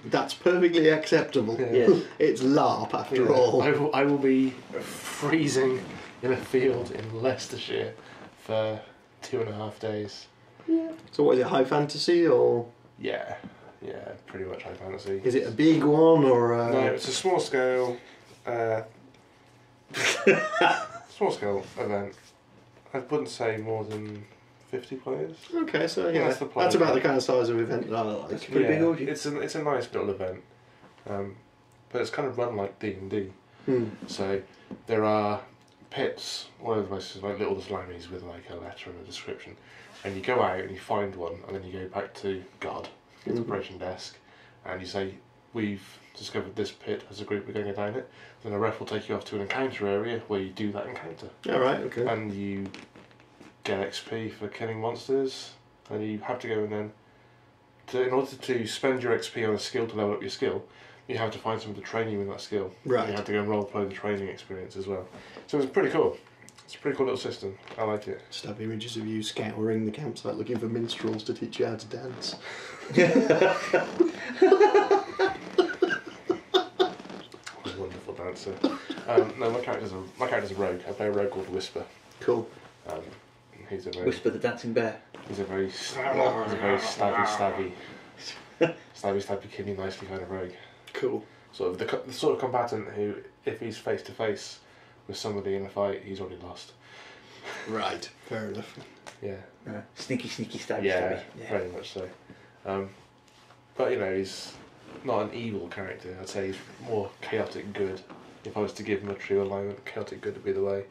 that's perfectly acceptable. Yeah. It's LARP after all. I will be freezing in a field in Leicestershire for 2.5 days. Yeah. So what is it, high fantasy or...? Yeah, pretty much high fantasy. Is it a big one or a... No, it's a small scale event. I wouldn't say more than 50 players. Okay, so yeah, that's about the kind of size of event that I like. It's pretty big orgy. It's a nice little event, but it's kind of run like D&D. So there are pits all over the place, like little slammies with like a letter and a description, and you go out and you find one, and then you go back to God, get the operation desk, and you say, we've discovered this pit as a group, we're going to go down it. Then a ref will take you off to an encounter area where you do that encounter. Alright, okay. And you get XP for killing monsters, and you have to go and then, in order to spend your XP on a skill to level up your skill, you have to find someone to train you in that skill. Right. And you have to go and roleplay the training experience as well. So it's pretty cool. It's a pretty cool little system. I like it. Just have images of you scouring the campsite looking for minstrels to teach you how to dance. I'm a wonderful dancer. No, my character's a rogue. I play a rogue called Whisper. Cool. He's a very Whisper the dancing bear. He's a very stabby, kill you nicely kind of rogue. Cool. Sort of the sort of combatant who, if he's face to face with somebody in a fight, he's already lost. Right. Fair enough. Yeah. Sneaky, stabby, Yeah, stabby. Yeah. very much so. But you know, he's not an evil character. I'd say he's more chaotic good. If I was to give him a true alignment, chaotic good would be the way.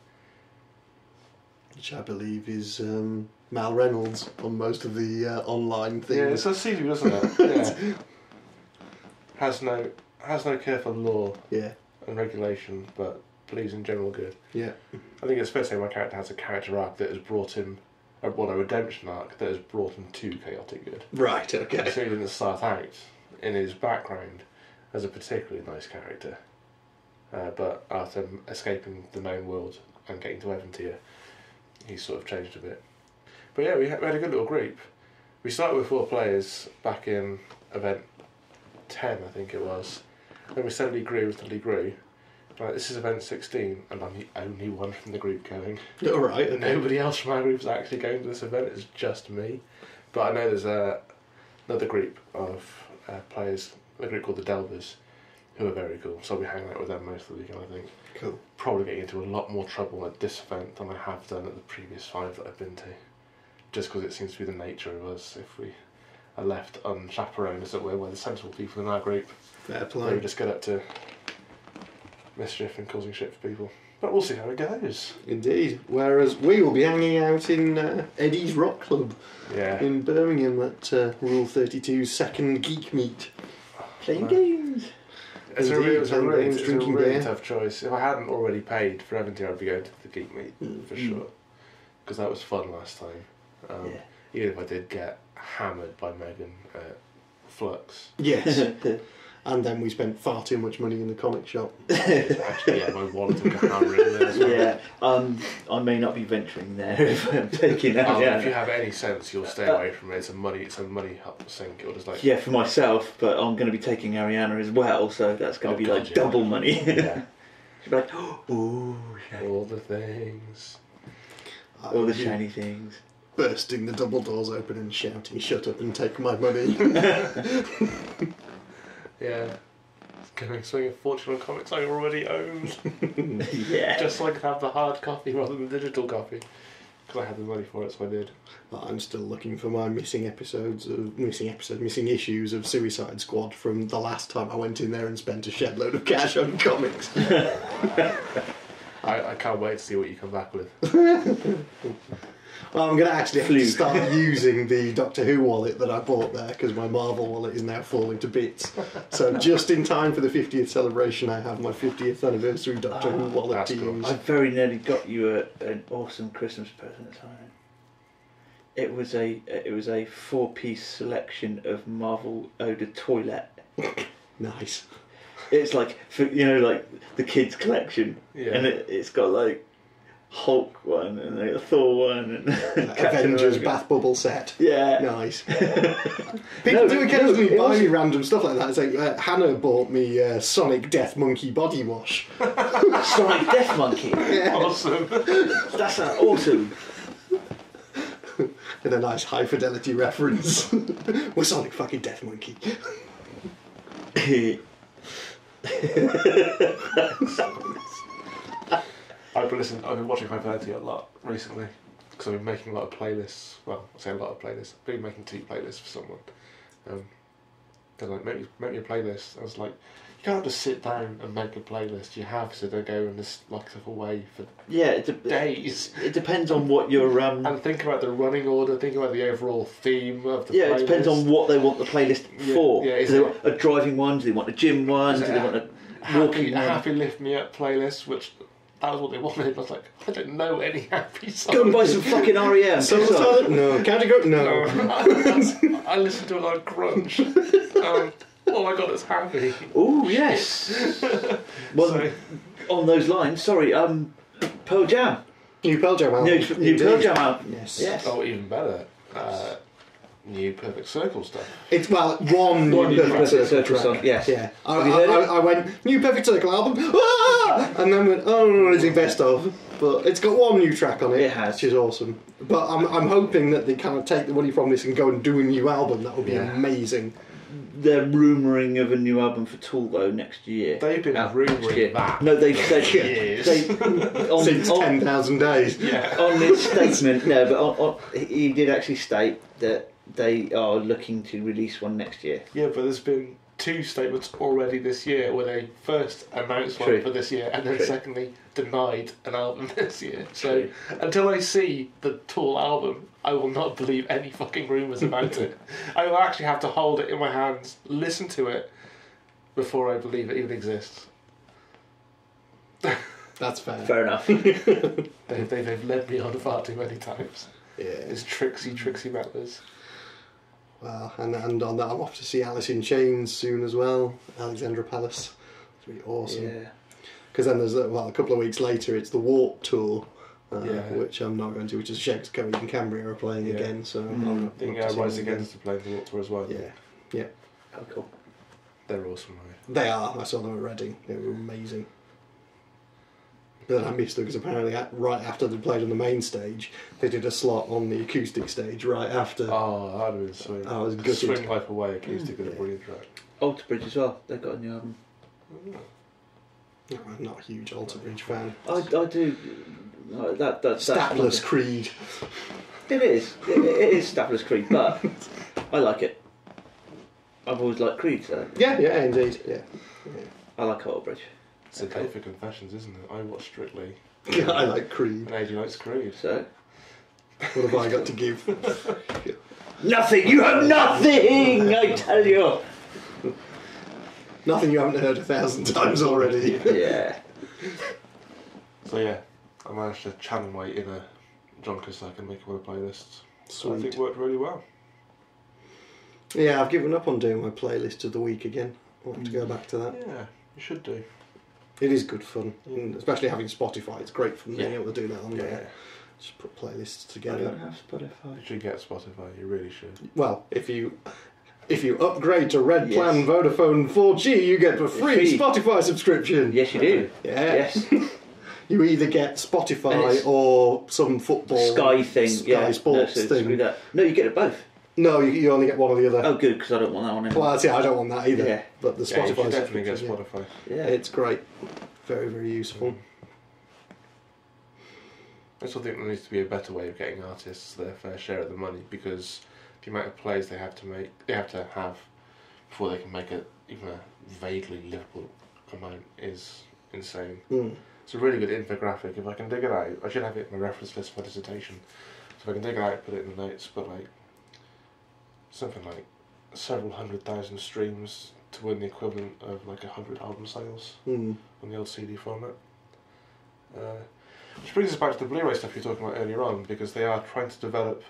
Which I believe is Mal Reynolds on most of the online things. Yeah, it's a CV, doesn't it? Yeah. Has no care for law and regulation, but believes in general good. Yeah. I think it's fair to say my character has a character arc that has brought him, a redemption arc that has brought him to chaotic good. Right, okay. So he didn't start out in his background as a particularly nice character, but after escaping the known world and getting to Eventier, he's sort of changed a bit. But yeah, we had a good little group. We started with 4 players back in event 10, I think it was. Then we steadily grew. Like, this is event 16, and I'm the only one from the group going. Alright, okay. Nobody else from our group is actually going to this event, it's just me. But I know there's another group of players, a group called the Delvers, who are very cool. So I'll be hanging out with them most of the weekend, I think. Cool. Probably getting into a lot more trouble at this event than I have done at the previous 5 that I've been to. Just because it seems to be the nature of us. If we are left unchaperoned, as it were, we're the sensible people in our group. Fair play. We just get up to mischief and causing shit for people. But we'll see how it goes. Indeed. Whereas we will be hanging out in Eddie's Rock Club in Birmingham at Rule 32's second Geek Meet. Playing games. It's a really beer. tough choice. If I hadn't already paid for Eventier, I'd be going to the Geek Meet for sure. Because that was fun last time. Even if I did get hammered by Megan at Flux. Yes. And then we spent far too much money in the comic shop. Actually, my wallet took a hammer in there as well. Yeah, I may not be venturing there if I'm taking that. If you have any sense, you'll stay away from it. It's a money sink. It'll just like for myself, but I'm going to be taking Ariana as well, so that's going to be like double money. Yeah. She'll be like, oh, all the things, all the shiny things. Bursting the double doors open and shouting, "Shut up and take my money!" Yeah. Going swing a fortune on comics I already owned. Yeah. Just so I could have the hard copy rather than the digital copy. Because I had the money for it, so I did. I'm still looking for my missing issues of Suicide Squad from the last time I went in there and spent a shed load of cash on comics. I can't wait to see what you come back with. Well, I'm going to actually have to start using the Doctor Who wallet that I bought there because my Marvel wallet is now falling to bits. So just in time for the 50th celebration, I have my 50th anniversary Doctor Who wallet to use. I very nearly got you an awesome Christmas present, Simon. It was a 4-piece selection of Marvel Oda toilet. Nice. It's like like the kids collection, and it's got like Hulk one and a Thor one and Avengers bath bubble set. Yeah, nice. People do occasionally buy me random stuff like that. It's like Hannah bought me Sonic Death Monkey body wash. Sonic Death Monkey. Yeah. Awesome. That's awesome. In a nice high fidelity reference. We're Sonic fucking Death Monkey. I've been watching High Fidelity a lot recently because I've been making a lot of playlists. Well, I say a lot of playlists. I've been making 2 playlists for someone. They're like, make me a playlist. I was like, you can't just sit down and make a playlist. You have to then go and just lock stuff away for days. It depends on what you're and think about the running order. Think about the overall theme of the playlist. Yeah, it depends on what they want the playlist for. Yeah, do they want a driving one? Do they want a gym one? Do they want a walking one? Happy Lift Me Up playlist, which that was what they wanted. I was like, I don't know any happy songs. Go and buy some fucking REM. No. County Group? No. I listen to a lot of grunge. Oh my god, it's happy. Oh yes. Well, on those lines, sorry, Pearl Jam. New Pearl Jam album. New Pearl Jam album. Yes. Oh, even better. New Perfect Circle stuff. It's one New Perfect Circle song. Yes. Yeah. I went New Perfect Circle album, and then went, oh no, it's a best of. But it's got one new track on it. It has, which is awesome. But I'm hoping that they kind of take the money from this and go and do a new album. That would be amazing. They're rumouring of a new album for Tool though next year. They've been rumouring that. No, they've said years. Since 10,000 days. Yeah. On his statement, no, but he did actually state that they are looking to release one next year. Yeah, but there's been 2 statements already this year where they first announced one for this year and then secondly denied an album this year. So until I see the Tool album, I will not believe any fucking rumours about it. I will actually have to hold it in my hands, listen to it, before I believe it even exists. That's fair. Fair enough. They've led me on far too many times. Yeah. It's tricksy meddlers. Well, and on that I'm off to see Alice in Chains soon as well, Alexandra Palace. It's really awesome. Yeah. Because then there's a couple of weeks later it's the Warp Tour, which I'm not going to, which is a shame because Coheed and Cambria are playing again. So I think Rise Against are playing the Warp Tour as well. Yeah. Oh, cool. They're awesome, right? They are. I saw them at Reading. They were amazing. But I missed them because apparently right after they played on the main stage, they did a slot on the acoustic stage right after. Oh, that would have been sweet. I was gutted. Swing Life Away acoustic is a brilliant track. Alter Bridge as well. They've got a new album. I'm not a huge Alter Bridge fan. I do. That's Stapless Creed. It is. It is Stapless Creed, but I like it. I've always liked Creed, so. Yeah, indeed. Yeah. I like Alter Bridge. It's a day for confessions, isn't it? I watch Strictly. I like Creed. And AJ likes Creed. So? What have I got to give? Nothing! You have nothing! I tell you! Nothing you haven't heard 1,000 times already. Yeah. So yeah, I managed to channel my inner John Cusack and make one of the playlists. So I think it worked really well. Yeah, I've given up on doing my playlist of the week again. I'll have to go back to that. Yeah, you should do. It is good fun, especially having Spotify. It's great fun being able to do that on there. Just put playlists together. I don't have Spotify. You should get Spotify. You really should. Well, if you upgrade to Red Plan Vodafone 4G, you get a free Spotify subscription. Yes, you do. Yeah. Yes. You either get Spotify or some football Sky thing, Sky Sports thing. That. No, you get it both. No, you only get one or the other. Oh, good, because I don't want that one anymore. Well, I don't want that either. Yeah. But the Spotify you should definitely get Spotify. Yeah, it's great. Very, very useful. I still think there needs to be a better way of getting artists their fair share of the money, because the amount of plays they have to have before they can make even a vaguely livable amount is insane. It's a really good infographic. If I can dig it out, I should have it in my reference list for my dissertation. So I can dig it out, put it in the notes, but like something like several 100,000 streams to win the equivalent of like 100 album sales on the old CD format. Which brings us back to the Blu-ray stuff you were talking about earlier on, because they are trying to develop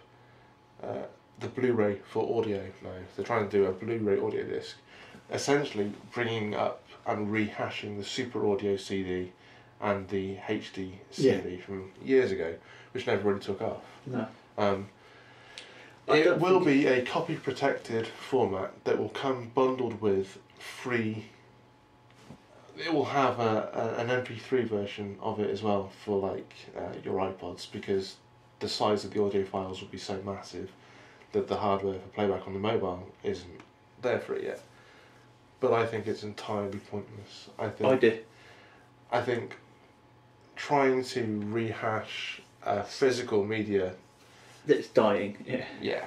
the Blu-ray for audio now. They're trying to do a Blu-ray audio disc, essentially bringing up and rehashing the Super Audio CD and the HD CD from years ago, which never really took off. No. It will be a copy protected format that will come bundled with free. It will have an MP3 version of it as well for like your iPods, because the size of the audio files will be so massive that the hardware for playback on the mobile isn't there for it yet. But I think it's entirely pointless. I think trying to rehash physical media that's dying. Yeah.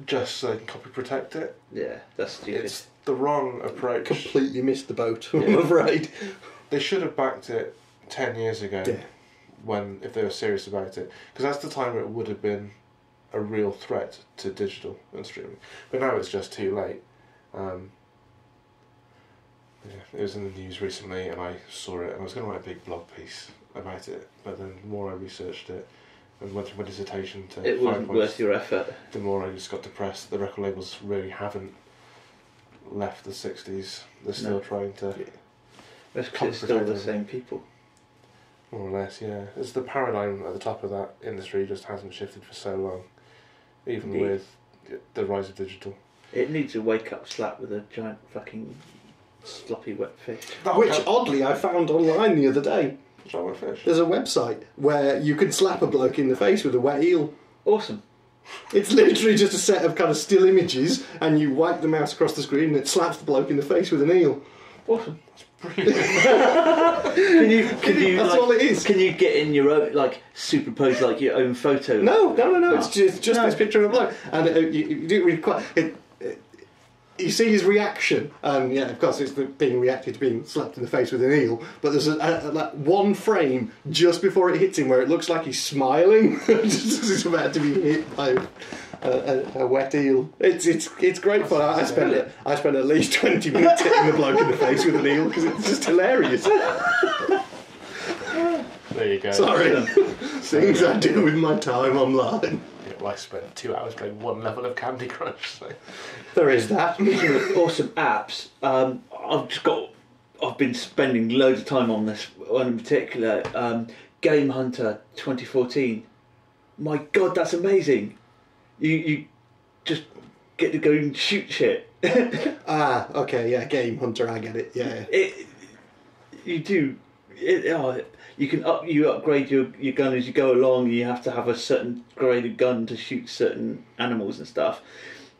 Just so they can copy protect it. Yeah, that's stupid. It's the wrong approach. Completely missed the boat, I'm afraid. They should have backed it 10 years ago, if they were serious about it. Because that's the time where it would have been a real threat to digital and streaming. But now it's just too late. It was in the news recently and I saw it and I was going to write a big blog piece about it, but then the more I researched it and went through my dissertation to it wasn't worth your effort. The more I just got depressed. The record labels really haven't left the 60s. They're still trying to... That's because it's still the same people. More or less, yeah. It's the paradigm at the top of that industry just hasn't shifted for so long, even with the rise of digital. It needs a wake-up slap with a giant fucking sloppy wet fish. Which, oddly, I found online the other day. Giant wet fish? There's a website where you can slap a bloke in the face with a wet eel. Awesome. It's literally just a set of kind of still images, and you wipe the mouse across the screen and it slaps the bloke in the face with an eel. Awesome. Brilliant. Can you That's like, all it is. Can you get in your own, like, superpose like your own photo? No. It's just this picture of a bloke, and you do really quite. You see his reaction, and yeah, of course, it's being reacted to being slapped in the face with an eel. But there's like one frame just before it hits him where it looks like he's smiling, just as he's about to be hit by a wet eel. It's great fun. I spent at least 20 minutes hitting the bloke in the face with an eel because it's just hilarious. There you go. Sorry, things I do with my time online. I spent 2 hours playing one level of Candy Crush. So. There is that. Speaking of awesome apps, I've been spending loads of time on this one in particular. Game Hunter 2014. My God, that's amazing! You just get to go and shoot shit. Okay, yeah, Game Hunter, I get it. Yeah. You do. You can upgrade your gun as you go along. You have to have a certain graded gun to shoot certain animals and stuff.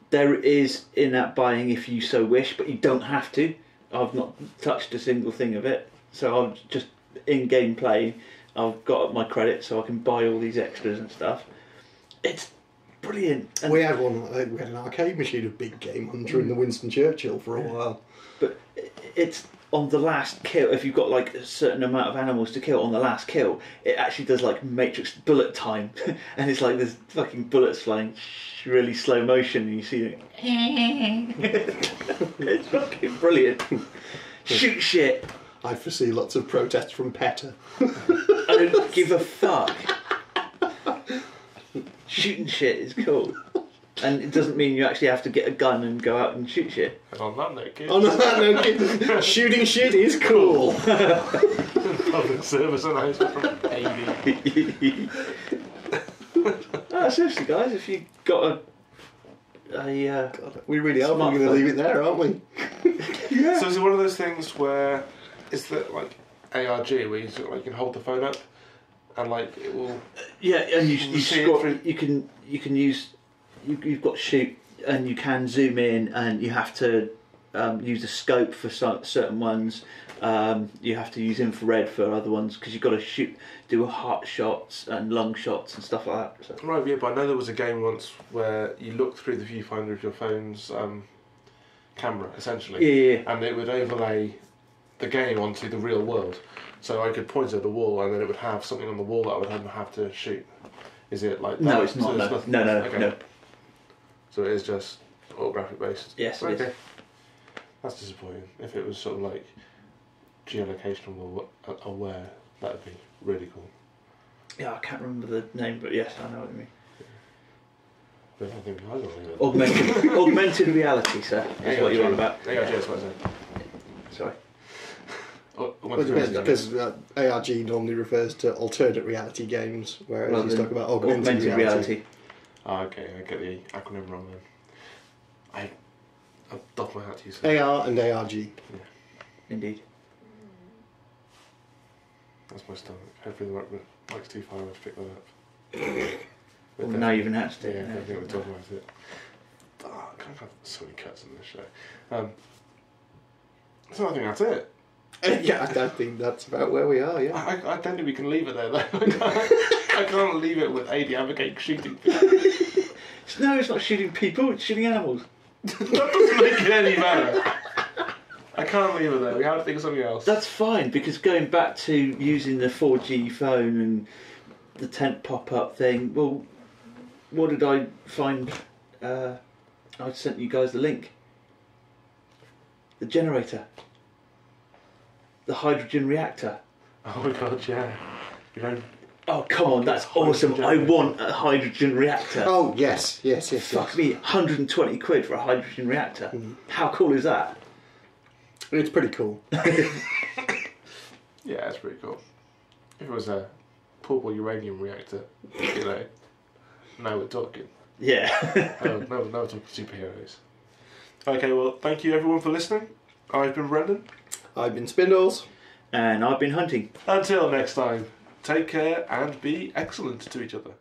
There is in-app buying if you so wish, but you don't have to. I've not touched a single thing of it, so I'm just in-game play. I've got up my credit so I can buy all these extras and stuff. It's brilliant. And we had an arcade machine of Big Game Hunter in the Winston Churchill for a while. But it's on the last kill. If you've got like a certain amount of animals to kill on the last kill, it actually does like Matrix bullet time, and it's like there's fucking bullets flying really slow motion, and you see it. It's fucking brilliant. Shoot shit. I foresee lots of protests from PETA. I don't give a fuck. Shooting shit is cool. And it doesn't mean you actually have to get a gun and go out and shoot shit. And on that note, kids. Shooting shit is cool. Public service announcement from Amy. Seriously, guys, if you got we really are going to leave it there, aren't we? Yeah. So is it one of those things where is that like ARG where you sort of, like, you can hold the phone up and like it will? Yeah, and you can use. You've got shoot, and you can zoom in, and you have to use a scope for certain ones. You have to use infrared for other ones because you've got to do heart shots and lung shots and stuff like that. So. Right, yeah, but I know there was a game once where you looked through the viewfinder of your phone's camera, essentially, yeah, and it would overlay the game onto the real world. So I could point at the wall, and then it would have something on the wall that I would have to shoot. Is it like that? No, it's not. So No. No. So it is just all graphic based? Yes, it is. That's disappointing. If it was sort of like geolocational aware, that would be really cool. Yeah, I can't remember the name, but yes, I know what you mean. But I think I don't know. Augmented reality, sir, is what you're on about. ARG is what I said. Sorry. Because ARG normally refers to alternate reality games, whereas he's talking about augmented reality. Ah, okay, I get the acronym wrong then. I'll doff my hat to you, sir. AR and ARG. Yeah. Indeed. That's my stomach. Hopefully the mic's too far away to pick that up. Well, now you've enhanced it. Yeah, I think we're talking about it. Oh, I can't have so many cuts in this show. So I think that's it. Yeah, I think that's about where we are, yeah. I don't think we can leave it there, though. I can't leave it with AD Advocate shooting people. No, it's not shooting people, it's shooting animals. That doesn't make it any better. I can't leave it there. We have to think of something else. That's fine, because going back to using the 4G phone and the tent pop-up thing, well, what did I find? I sent you guys the link. The generator. The hydrogen reactor. Oh my god, yeah. You know. Oh, come on, that's awesome. I want a hydrogen reactor. Oh, yes. Fuck me, 120 quid for a hydrogen reactor. How cool is that? It's pretty cool. Yeah, it's pretty cool. If it was a portable uranium reactor, you know, now we're talking. Yeah. Now we're talking superheroes. Okay, well, thank you everyone for listening. I've been Brendan. I've been Spindles. And I've been Hunting. Until next time, take care and be excellent to each other.